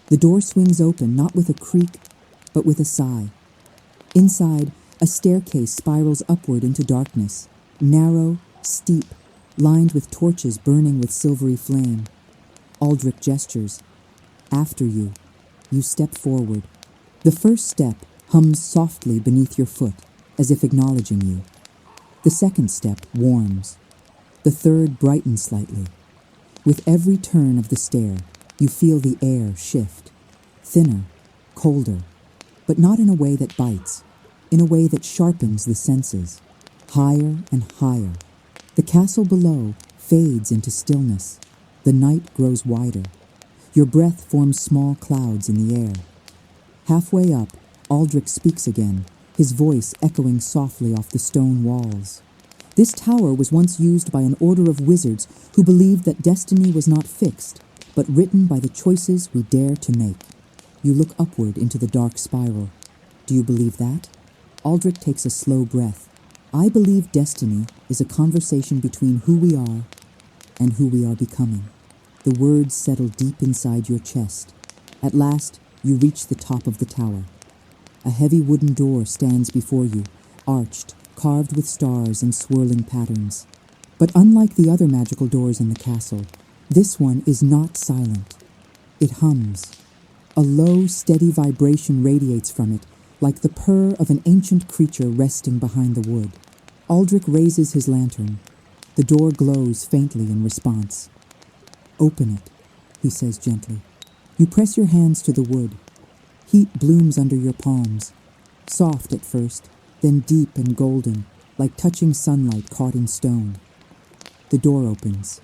The door swings open, not with a creak, but with a sigh. Inside, a staircase spirals upward into darkness, narrow, steep, lined with torches burning with silvery flame. Aldrich gestures. After you. You step forward. The first step hums softly beneath your foot, as if acknowledging you. The second step warms. The third brightens slightly. With every turn of the stair, you feel the air shift. Thinner, colder, but not in a way that bites, in a way that sharpens the senses. Higher and higher. The castle below fades into stillness. The night grows wider. Your breath forms small clouds in the air. Halfway up, Aldrich speaks again, his voice echoing softly off the stone walls. This tower was once used by an order of wizards who believed that destiny was not fixed, but written by the choices we dare to make. You look upward into the dark spiral. Do you believe that? Aldrich takes a slow breath. I believe destiny is a conversation between who we are and who we are becoming. The words settle deep inside your chest. At last, you reach the top of the tower. A heavy wooden door stands before you, arched, carved with stars and swirling patterns. But unlike the other magical doors in the castle, this one is not silent. It hums. A low, steady vibration radiates from it, like the purr of an ancient creature resting behind the wood. Aldrich raises his lantern. The door glows faintly in response. Open it, he says gently. You press your hands to the wood. Heat blooms under your palms, soft at first, then deep and golden, like touching sunlight caught in stone. The door opens,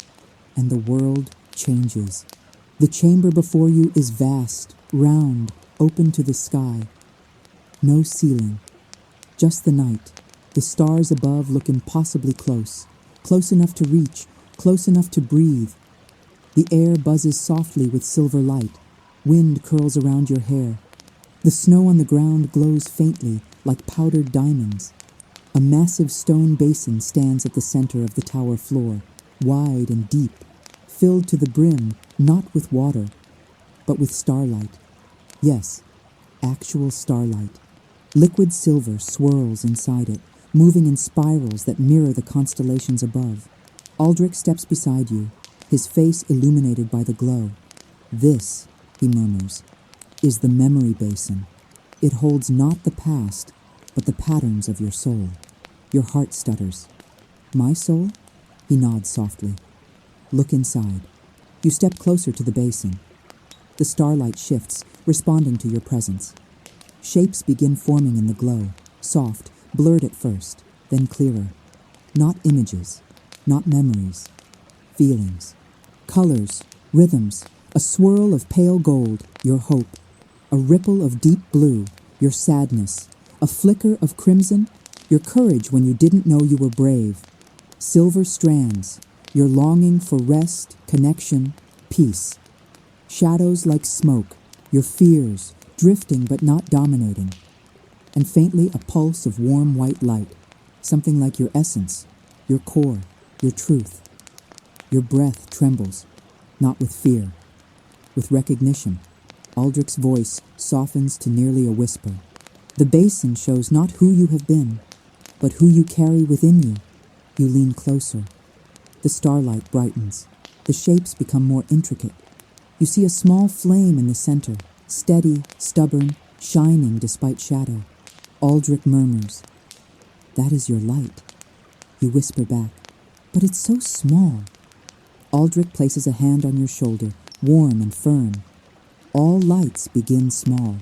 and the world changes. The chamber before you is vast, round, open to the sky. No ceiling, just the night. The stars above look impossibly close, close enough to reach, close enough to breathe. The air buzzes softly with silver light. Wind curls around your hair. The snow on the ground glows faintly, like powdered diamonds. A massive stone basin stands at the center of the tower floor, wide and deep, filled to the brim, not with water, but with starlight. Yes, actual starlight. Liquid silver swirls inside it, moving in spirals that mirror the constellations above. Aldrich steps beside you, his face illuminated by the glow. This, he murmurs, is the memory basin. It holds not the past, but the patterns of your soul. Your heart stutters. My soul? He nods softly. Look inside. You step closer to the basin. The starlight shifts, responding to your presence. Shapes begin forming in the glow, soft, blurred at first, then clearer. Not images, not memories. Feelings. Colors, rhythms, a swirl of pale gold, your hope. A ripple of deep blue, your sadness. A flicker of crimson, your courage when you didn't know you were brave. Silver strands, your longing for rest, connection, peace. Shadows like smoke, your fears, drifting but not dominating. And faintly a pulse of warm white light, something like your essence, your core, your truth. Your breath trembles, not with fear, with recognition. Aldrich's voice softens to nearly a whisper. The basin shows not who you have been, but who you carry within you. You lean closer. The starlight brightens. The shapes become more intricate. You see a small flame in the center, steady, stubborn, shining despite shadow. Aldrich murmurs, "That is your light." You whisper back, "But it's so small." Aldrich places a hand on your shoulder, warm and firm. All lights begin small.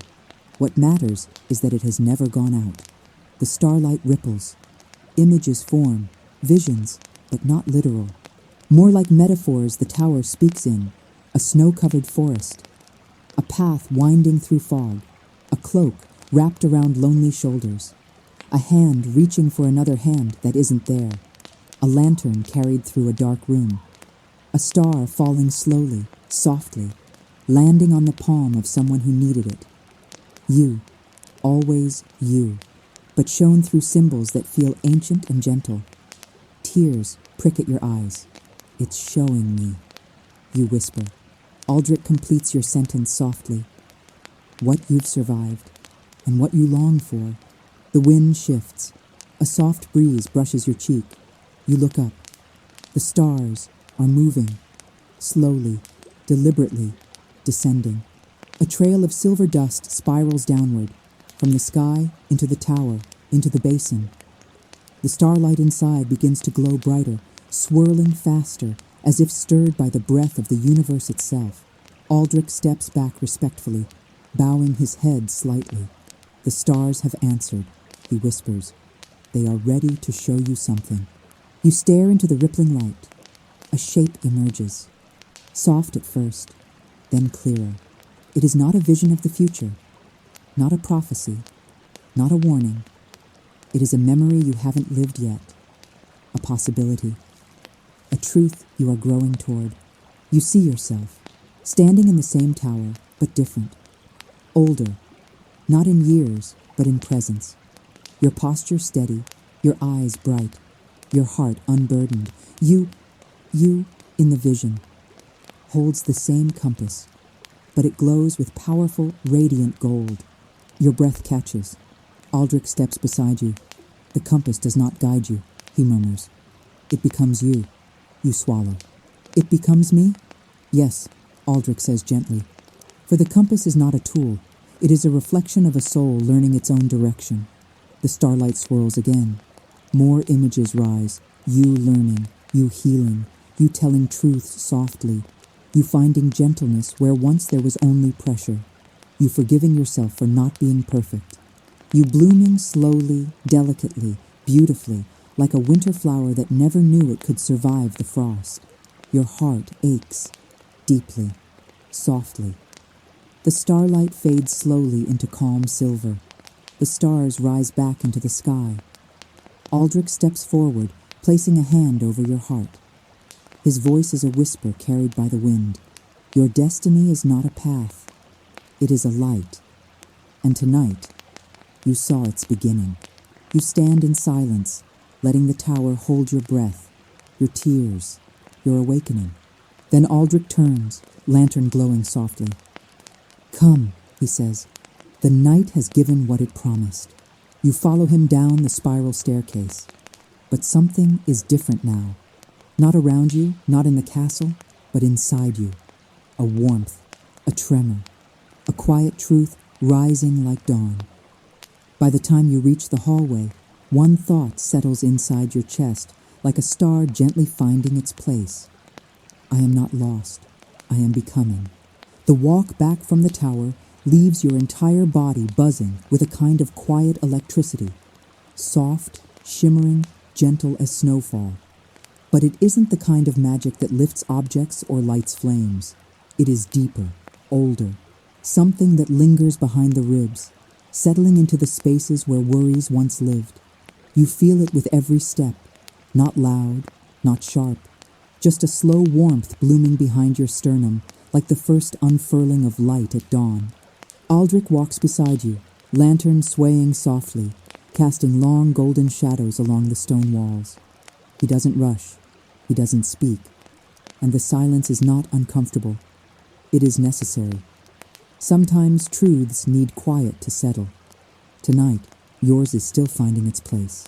What matters is that it has never gone out. The starlight ripples. Images form, visions, but not literal. More like metaphors the tower speaks in. A snow-covered forest. A path winding through fog. A cloak wrapped around lonely shoulders. A hand reaching for another hand that isn't there. A lantern carried through a dark room. A star falling slowly, softly, landing on the palm of someone who needed it. You, always you, but shown through symbols that feel ancient and gentle. Tears prick at your eyes. "It's showing me," you whisper. Aldrich completes your sentence softly. What you've survived, and what you long for. The wind shifts. A soft breeze brushes your cheek. You look up. The stars are moving, slowly, deliberately, descending. A trail of silver dust spirals downward, from the sky into the tower, into the basin. The starlight inside begins to glow brighter, swirling faster, as if stirred by the breath of the universe itself. Aldrich steps back respectfully, bowing his head slightly. The stars have answered, he whispers. They are ready to show you something. You stare into the rippling light. A shape emerges. Soft at first, then clearer. It is not a vision of the future, not a prophecy, not a warning. It is a memory you haven't lived yet, a possibility, a truth you are growing toward. You see yourself, standing in the same tower, but different. Older, not in years, but in presence. Your posture steady, your eyes bright, your heart unburdened. You, in the vision, holds the same compass, but it glows with powerful, radiant gold. Your breath catches. Aldrich steps beside you. The compass does not guide you, he murmurs. It becomes you. You swallow. It becomes me? Yes, Aldrich says gently. For the compass is not a tool. It is a reflection of a soul learning its own direction. The starlight swirls again. More images rise. You learning, you healing, you telling truths softly, you finding gentleness where once there was only pressure, you forgiving yourself for not being perfect, you blooming slowly, delicately, beautifully, like a winter flower that never knew it could survive the frost. Your heart aches, deeply, softly. The starlight fades slowly into calm silver. The stars rise back into the sky. Aldrich steps forward, placing a hand over your heart. His voice is a whisper carried by the wind. Your destiny is not a path. It is a light. And tonight, you saw its beginning. You stand in silence, letting the tower hold your breath, your tears, your awakening. Then Aldrich turns, lantern glowing softly. Come, he says. The night has given what it promised. You follow him down the spiral staircase. But something is different now. Not around you, not in the castle, but inside you. A warmth, a tremor, a quiet truth rising like dawn. By the time you reach the hallway, one thought settles inside your chest, like a star gently finding its place. I am not lost. I am becoming. The walk back from the tower leaves your entire body buzzing with a kind of quiet electricity, soft, shimmering, gentle as snowfall. But it isn't the kind of magic that lifts objects or lights flames. It is deeper, older, something that lingers behind the ribs, settling into the spaces where worries once lived. You feel it with every step, not loud, not sharp, just a slow warmth blooming behind your sternum, like the first unfurling of light at dawn. Aldrich walks beside you, lantern swaying softly, casting long golden shadows along the stone walls. He doesn't rush, he doesn't speak, and the silence is not uncomfortable. It is necessary. Sometimes truths need quiet to settle. Tonight, yours is still finding its place.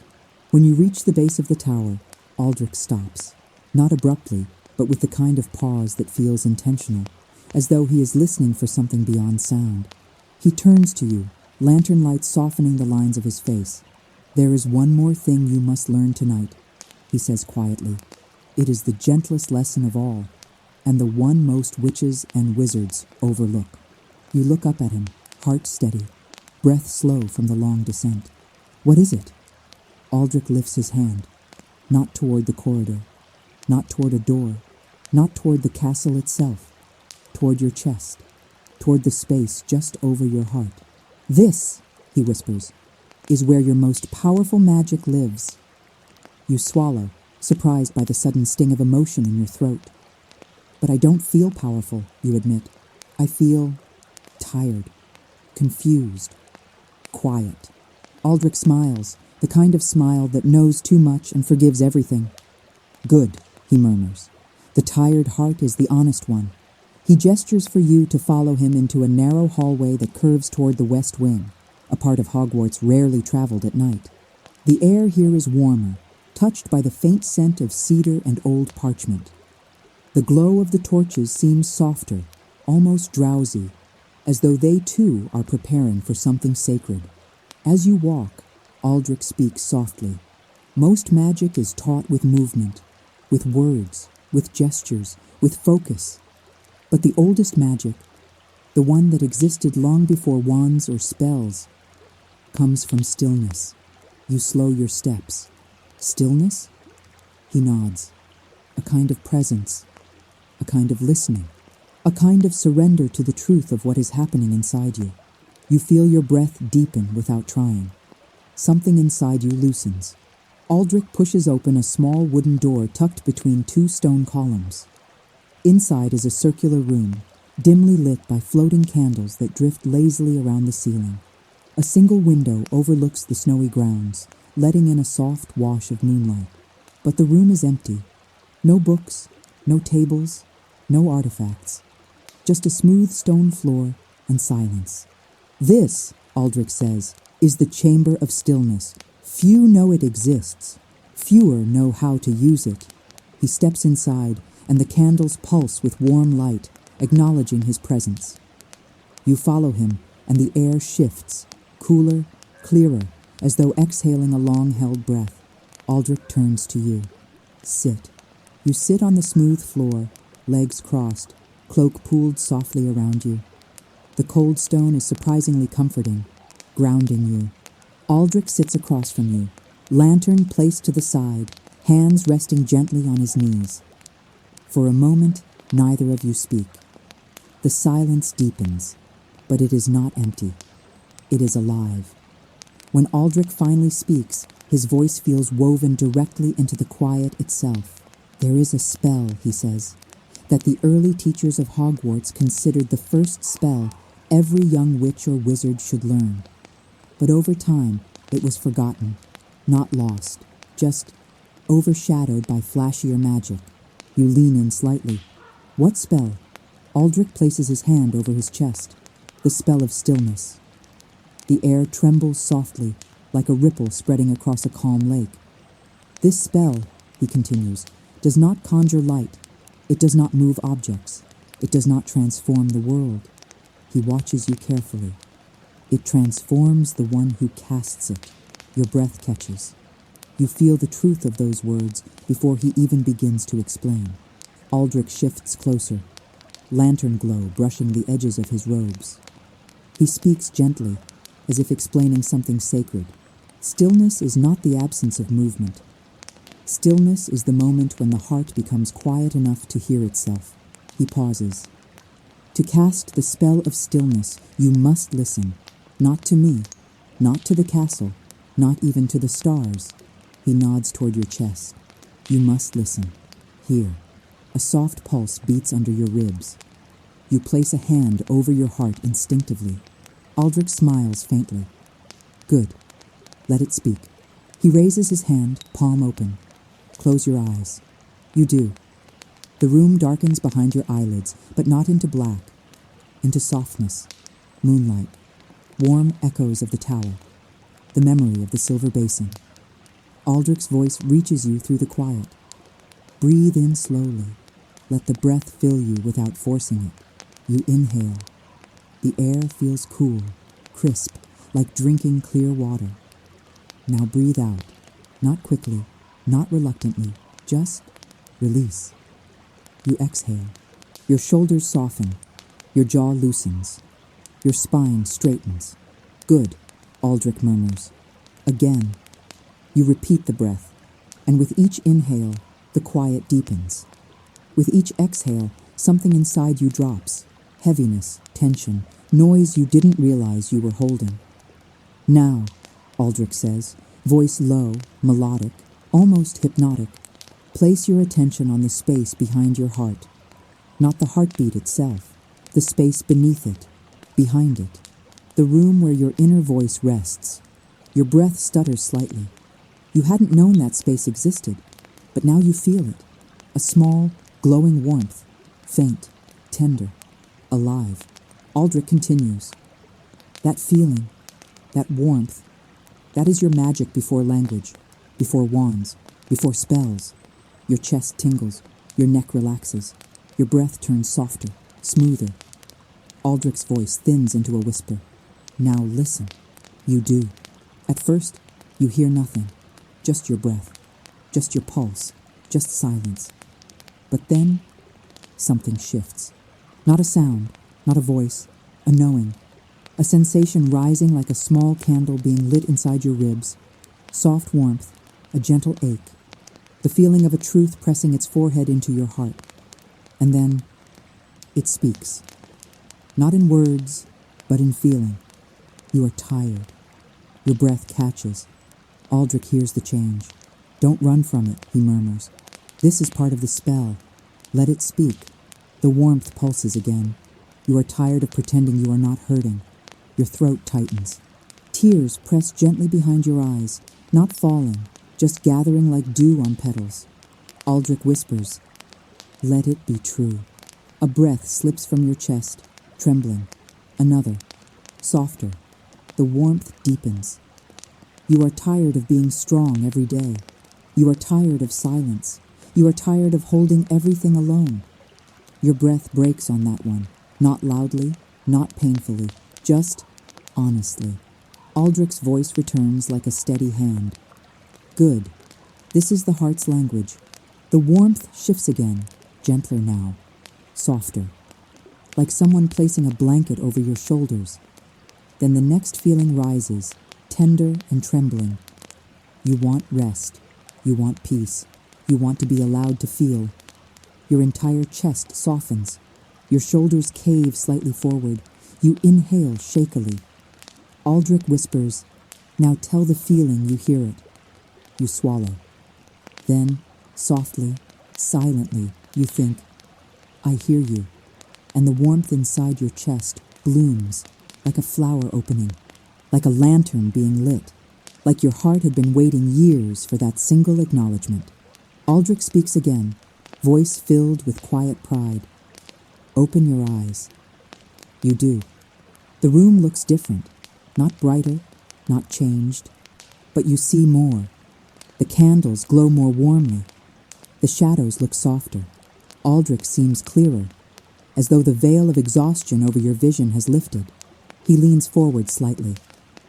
When you reach the base of the tower, Aldrich stops, not abruptly, but with the kind of pause that feels intentional, as though he is listening for something beyond sound. He turns to you, lantern light softening the lines of his face. There is one more thing you must learn tonight, he says quietly. It is the gentlest lesson of all, and the one most witches and wizards overlook. You look up at him, heart steady, breath slow from the long descent. What is it? Aldrich lifts his hand, not toward the corridor, not toward a door, not toward the castle itself, toward your chest, toward the space just over your heart. This, he whispers, is where your most powerful magic lives. You swallow, surprised by the sudden sting of emotion in your throat. But I don't feel powerful, you admit. I feel tired, confused, quiet. Aldrich smiles, the kind of smile that knows too much and forgives everything. Good, he murmurs. The tired heart is the honest one. He gestures for you to follow him into a narrow hallway that curves toward the west wing, a part of Hogwarts rarely traveled at night. The air here is warmer, touched by the faint scent of cedar and old parchment. The glow of the torches seems softer, almost drowsy, as though they too are preparing for something sacred. As you walk, Aldrich speaks softly. Most magic is taught with movement, with words, with gestures, with focus. But the oldest magic, the one that existed long before wands or spells, comes from stillness. You slow your steps. Stillness? He nods. A kind of presence, a kind of listening, a kind of surrender to the truth of what is happening inside you. You feel your breath deepen without trying. Something inside you loosens. Aldrich pushes open a small wooden door tucked between two stone columns. Inside is a circular room, dimly lit by floating candles that drift lazily around the ceiling. A single window overlooks the snowy grounds, letting in a soft wash of moonlight. But the room is empty. No books, no tables, no artifacts. Just a smooth stone floor and silence. This, Aldrich says, is the chamber of stillness. Few know it exists. Fewer know how to use it. He steps inside, and the candles pulse with warm light, acknowledging his presence. You follow him, and the air shifts, cooler, clearer, as though exhaling a long-held breath. Aldrich turns to you. Sit. You sit on the smooth floor, legs crossed, cloak pulled softly around you. The cold stone is surprisingly comforting, grounding you. Aldrich sits across from you, lantern placed to the side, hands resting gently on his knees. For a moment, neither of you speak. The silence deepens, but it is not empty. It is alive. When Aldrich finally speaks, his voice feels woven directly into the quiet itself. There is a spell, he says, that the early teachers of Hogwarts considered the first spell every young witch or wizard should learn. But over time, it was forgotten, not lost, just overshadowed by flashier magic. You lean in slightly. What spell? Aldrich places his hand over his chest. The spell of stillness. The air trembles softly, like a ripple spreading across a calm lake. This spell, he continues, does not conjure light. It does not move objects. It does not transform the world. He watches you carefully. It transforms the one who casts it. Your breath catches. You feel the truth of those words before he even begins to explain. Aldrich shifts closer, lantern glow brushing the edges of his robes. He speaks gently, as if explaining something sacred. Stillness is not the absence of movement. Stillness is the moment when the heart becomes quiet enough to hear itself. He pauses. To cast the spell of stillness, you must listen. Not to me, not to the castle, not even to the stars. He nods toward your chest. You must listen. Here. A soft pulse beats under your ribs. You place a hand over your heart instinctively. Aldrich smiles faintly. Good. Let it speak. He raises his hand, palm open. Close your eyes. You do. The room darkens behind your eyelids, but not into black. Into softness. Moonlight. Warm echoes of the tower. The memory of the silver basin. Aldrich's voice reaches you through the quiet. Breathe in slowly. Let the breath fill you without forcing it. You inhale. The air feels cool, crisp, like drinking clear water. Now breathe out. Not quickly, not reluctantly, just release. You exhale. Your shoulders soften. Your jaw loosens. Your spine straightens. Good, Aldrich murmurs. Again. You repeat the breath, and with each inhale, the quiet deepens. With each exhale, something inside you drops. Heaviness, tension, noise you didn't realize you were holding. Now, Aldrich says, voice low, melodic, almost hypnotic, place your attention on the space behind your heart. Not the heartbeat itself, the space beneath it, behind it, the room where your inner voice rests. Your breath stutters slightly. You hadn't known that space existed, but now you feel it. A small, glowing warmth, faint, tender, alive. Aldrich continues. That feeling, that warmth, that is your magic before language, before wands. Before spells, your chest tingles, your neck relaxes, your breath turns softer, smoother. Aldrich's voice thins into a whisper. Now listen. You do. At first, you hear nothing, just your breath, just your pulse, just silence. But then, something shifts. Not a sound, not a voice, a knowing, a sensation rising like a small candle being lit inside your ribs, soft warmth, a gentle ache, the feeling of a truth pressing its forehead into your heart. And then, it speaks. Not in words, but in feeling. You are tired. Your breath catches. Aldrich hears the change. Don't run from it, he murmurs. This is part of the spell. Let it speak. The warmth pulses again. You are tired of pretending you are not hurting. Your throat tightens. Tears press gently behind your eyes, not falling, just gathering like dew on petals. Aldrich whispers, "Let it be true." A breath slips from your chest, trembling. Another, softer. The warmth deepens. You are tired of being strong every day. You are tired of silence. You are tired of holding everything alone. Your breath breaks on that one, not loudly, not painfully, just honestly. Aldrich's voice returns like a steady hand. Good. This is the heart's language. The warmth shifts again, gentler now, softer, like someone placing a blanket over your shoulders. Then the next feeling rises, tender and trembling. You want rest. You want peace. You want to be allowed to feel. Your entire chest softens. Your shoulders cave slightly forward. You inhale shakily. Aldrich whispers, "Now tell the feeling you hear it." You swallow. Then, softly, silently, you think, "I hear you." And the warmth inside your chest blooms like a flower opening, like a lantern being lit, like your heart had been waiting years for that single acknowledgement. Aldrich speaks again, voice filled with quiet pride. "Open your eyes." You do. The room looks different, not brighter, not changed, but you see more. The candles glow more warmly. The shadows look softer. Aldrich seems clearer, as though the veil of exhaustion over your vision has lifted. He leans forward slightly.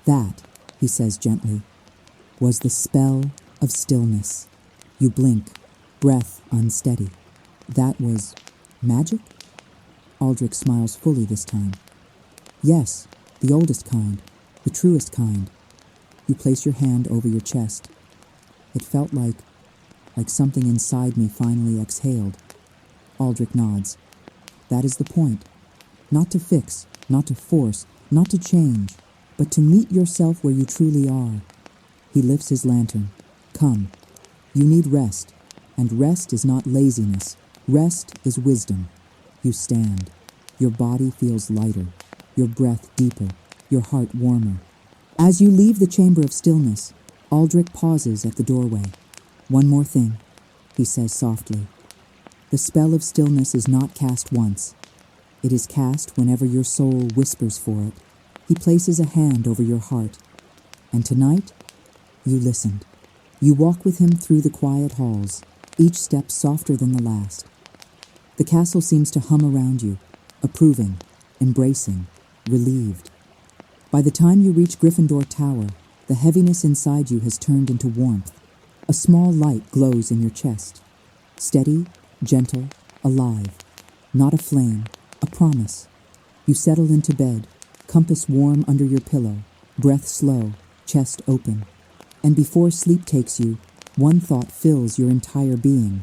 "That," he says gently, "was the spell of stillness." You blink, breath unsteady. "That was magic?" Aldrich smiles fully this time. "Yes, the oldest kind, the truest kind." You place your hand over your chest. "It felt like something inside me finally exhaled." Aldrich nods. "That is the point. Not to fix, not to force, not to change, but to meet yourself where you truly are." He lifts his lantern. "Come. You need rest, and rest is not laziness. Rest is wisdom." You stand. Your body feels lighter, your breath deeper, your heart warmer. As you leave the chamber of stillness, Aldrich pauses at the doorway. "One more thing," he says softly. "The spell of stillness is not cast once. It is cast whenever your soul whispers for it." He places a hand over your heart. And tonight, you listened. You walk with him through the quiet halls, each step softer than the last. The castle seems to hum around you, approving, embracing, relieved. By the time you reach Gryffindor Tower, the heaviness inside you has turned into warmth. A small light glows in your chest. Steady, gentle, alive. Not a flame, a promise. You settle into bed, compass warm under your pillow, breath slow, chest open. And before sleep takes you, one thought fills your entire being.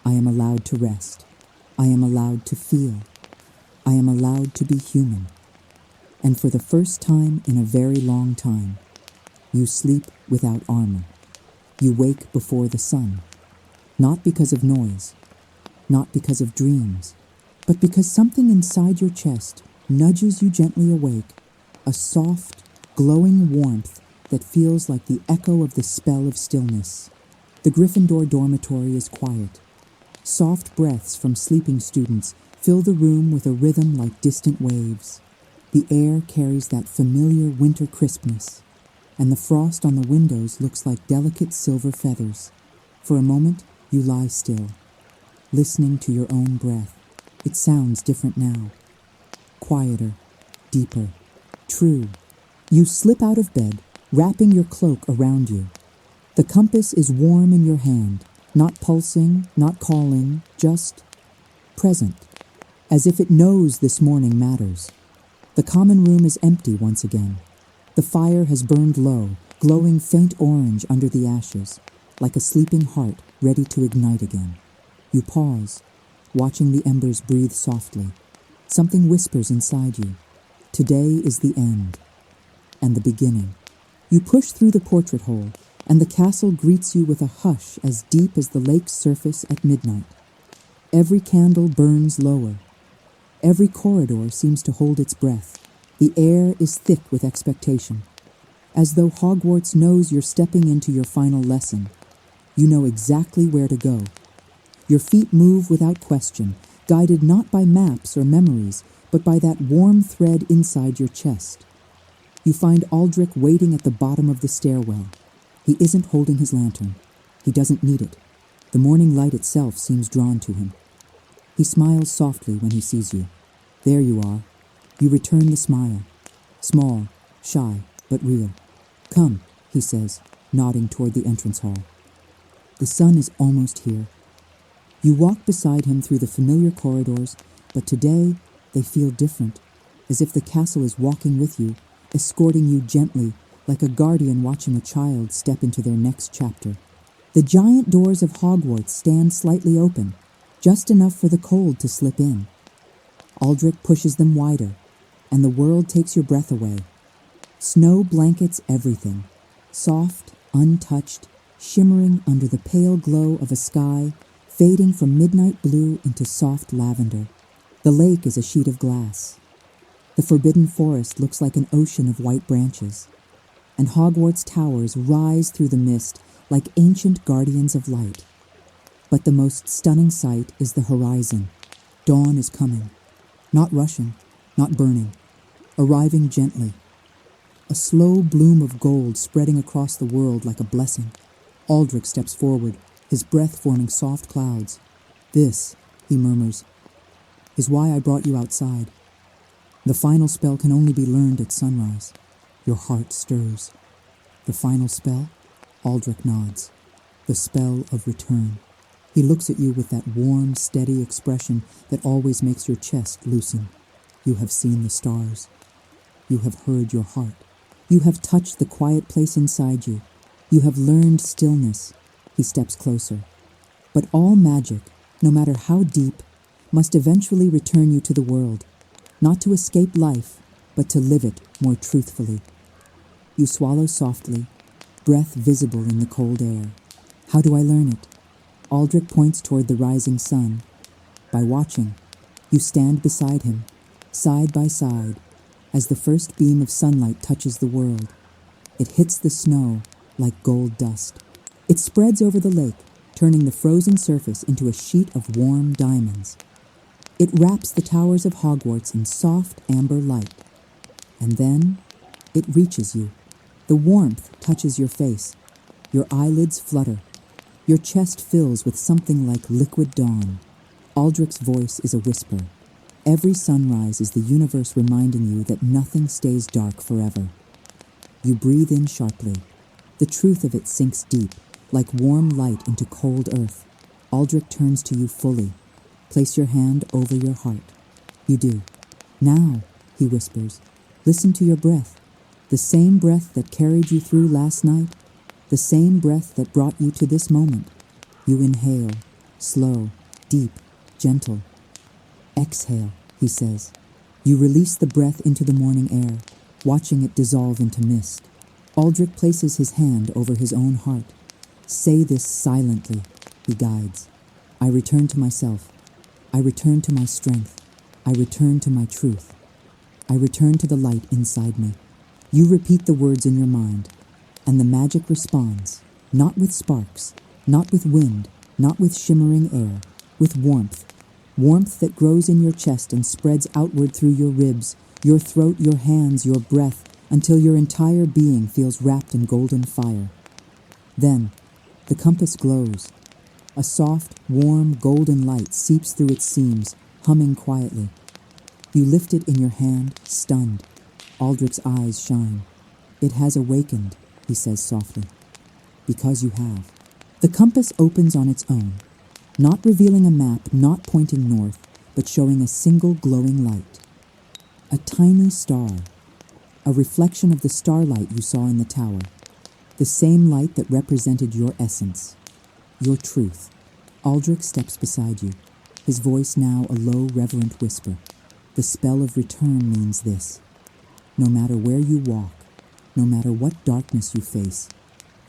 I am allowed to rest. I am allowed to feel. I am allowed to be human. And for the first time in a very long time, you sleep without armor. You wake before the sun. Not because of noise, not because of dreams, but because something inside your chest nudges you gently awake, a soft, glowing warmth that feels like the echo of the spell of stillness. The Gryffindor dormitory is quiet. Soft breaths from sleeping students fill the room with a rhythm like distant waves. The air carries that familiar winter crispness, and the frost on the windows looks like delicate silver feathers. For a moment, you lie still, listening to your own breath. It sounds different now. Quieter, deeper, true. You slip out of bed, wrapping your cloak around you. The compass is warm in your hand, not pulsing, not calling, just present, as if it knows this morning matters. The common room is empty once again. The fire has burned low, glowing faint orange under the ashes, like a sleeping heart ready to ignite again. You pause, watching the embers breathe softly. Something whispers inside you. Today is the end, and the beginning. You push through the portrait hole, and the castle greets you with a hush as deep as the lake's surface at midnight. Every candle burns lower. Every corridor seems to hold its breath. The air is thick with expectation. As though Hogwarts knows you're stepping into your final lesson. You know exactly where to go. Your feet move without question, guided not by maps or memories, but by that warm thread inside your chest. You find Aldrich waiting at the bottom of the stairwell. He isn't holding his lantern. He doesn't need it. The morning light itself seems drawn to him. He smiles softly when he sees you. There you are. You return the smile. Small, shy, but real. Come, he says, nodding toward the entrance hall. The sun is almost here. You walk beside him through the familiar corridors, but today they feel different, as if the castle is walking with you, escorting you gently, like a guardian watching a child step into their next chapter. The giant doors of Hogwarts stand slightly open, just enough for the cold to slip in. Aldrich pushes them wider, and the world takes your breath away. Snow blankets everything, soft, untouched, shimmering under the pale glow of a sky, fading from midnight blue into soft lavender. The lake is a sheet of glass. The forbidden forest looks like an ocean of white branches, and Hogwarts towers rise through the mist like ancient guardians of light. But the most stunning sight is the horizon. Dawn is coming, not rushing, not burning, arriving gently. A slow bloom of gold spreading across the world like a blessing. Aldrich steps forward, his breath forming soft clouds. This, he murmurs, is why I brought you outside. The final spell can only be learned at sunrise. Your heart stirs. The final spell? Aldrich nods. The spell of return. He looks at you with that warm, steady expression that always makes your chest loosen. You have seen the stars. You have heard your heart. You have touched the quiet place inside you. You have learned stillness. He steps closer. But all magic, no matter how deep, must eventually return you to the world, not to escape life, but to live it more truthfully. You swallow softly, breath visible in the cold air. How do I learn it? Aldrich points toward the rising sun. By watching, you stand beside him, side by side, as the first beam of sunlight touches the world. It hits the snow like gold dust. It spreads over the lake, turning the frozen surface into a sheet of warm diamonds. It wraps the towers of Hogwarts in soft amber light. And then it reaches you. The warmth touches your face. Your eyelids flutter. Your chest fills with something like liquid dawn. Aldrich's voice is a whisper. Every sunrise is the universe reminding you that nothing stays dark forever. You breathe in sharply. The truth of it sinks deep, like warm light into cold earth. Aldrich turns to you fully. Place your hand over your heart. You do. Now, he whispers, listen to your breath. The same breath that carried you through last night. The same breath that brought you to this moment. You inhale, slow, deep, gentle. Exhale, he says. You release the breath into the morning air, watching it dissolve into mist. Aldrich places his hand over his own heart. Say this silently, he guides. I return to myself. I return to my strength. I return to my truth. I return to the light inside me. You repeat the words in your mind, and the magic responds, not with sparks, not with wind, not with shimmering air, with warmth. Warmth that grows in your chest and spreads outward through your ribs, your throat, your hands, your breath, until your entire being feels wrapped in golden fire. Then, The compass glows. A soft, warm, golden light seeps through its seams, humming quietly. You lift it in your hand, stunned. Aldrich's eyes shine. "It has awakened," he says softly. "Because you have." The compass opens on its own, not revealing a map, not pointing north, but showing a single glowing light. A tiny star, a reflection of the starlight you saw in the tower, the same light that represented your essence, your truth. Aldrich steps beside you, his voice now a low, reverent whisper. The spell of return means this: no matter where you walk, no matter what darkness you face,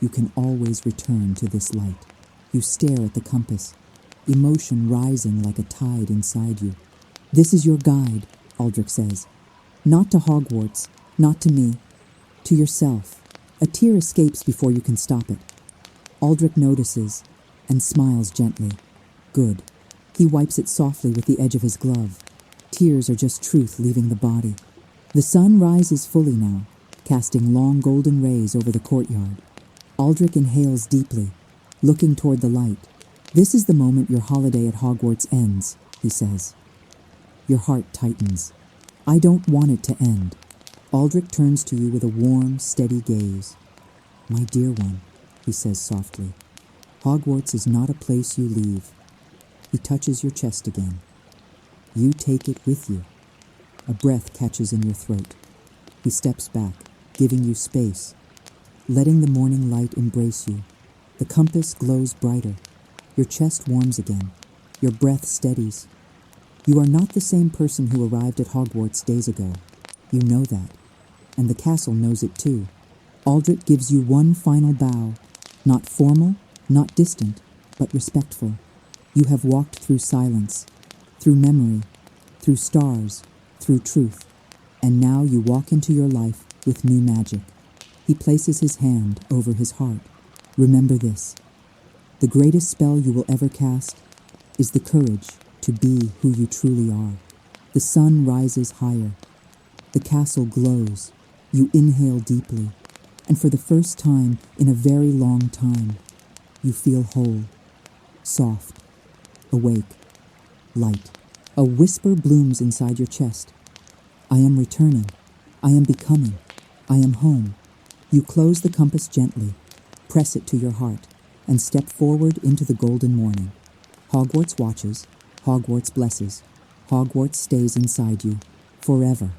you can always return to this light. You stare at the compass, emotion rising like a tide inside you. "This is your guide," Aldrich says. "Not to Hogwarts, not to me, to yourself." A tear escapes before you can stop it. Aldrich notices and smiles gently. Good. He wipes it softly with the edge of his glove. Tears are just truth leaving the body. The sun rises fully now, casting long golden rays over the courtyard. Aldrich inhales deeply, looking toward the light. "This is the moment your holiday at Hogwarts ends," he says. Your heart tightens. "I don't want it to end." Aldrich turns to you with a warm, steady gaze. "My dear one," he says softly, "Hogwarts is not a place you leave." He touches your chest again. You take it with you. A breath catches in your throat. He steps back, giving you space, letting the morning light embrace you. The compass glows brighter. Your chest warms again. Your breath steadies. You are not the same person who arrived at Hogwarts days ago. You know that. And the castle knows it too. Aldrich gives you one final bow, not formal, not distant, but respectful. You have walked through silence, through memory, through stars, through truth, and now you walk into your life with new magic. He places his hand over his heart. Remember this: the greatest spell you will ever cast is the courage to be who you truly are. The sun rises higher. The castle glows. You inhale deeply, and for the first time in a very long time, you feel whole, soft, awake, light. A whisper blooms inside your chest. I am returning. I am becoming. I am home. You close the compass gently, press it to your heart, and step forward into the golden morning. Hogwarts watches. Hogwarts blesses. Hogwarts stays inside you, forever.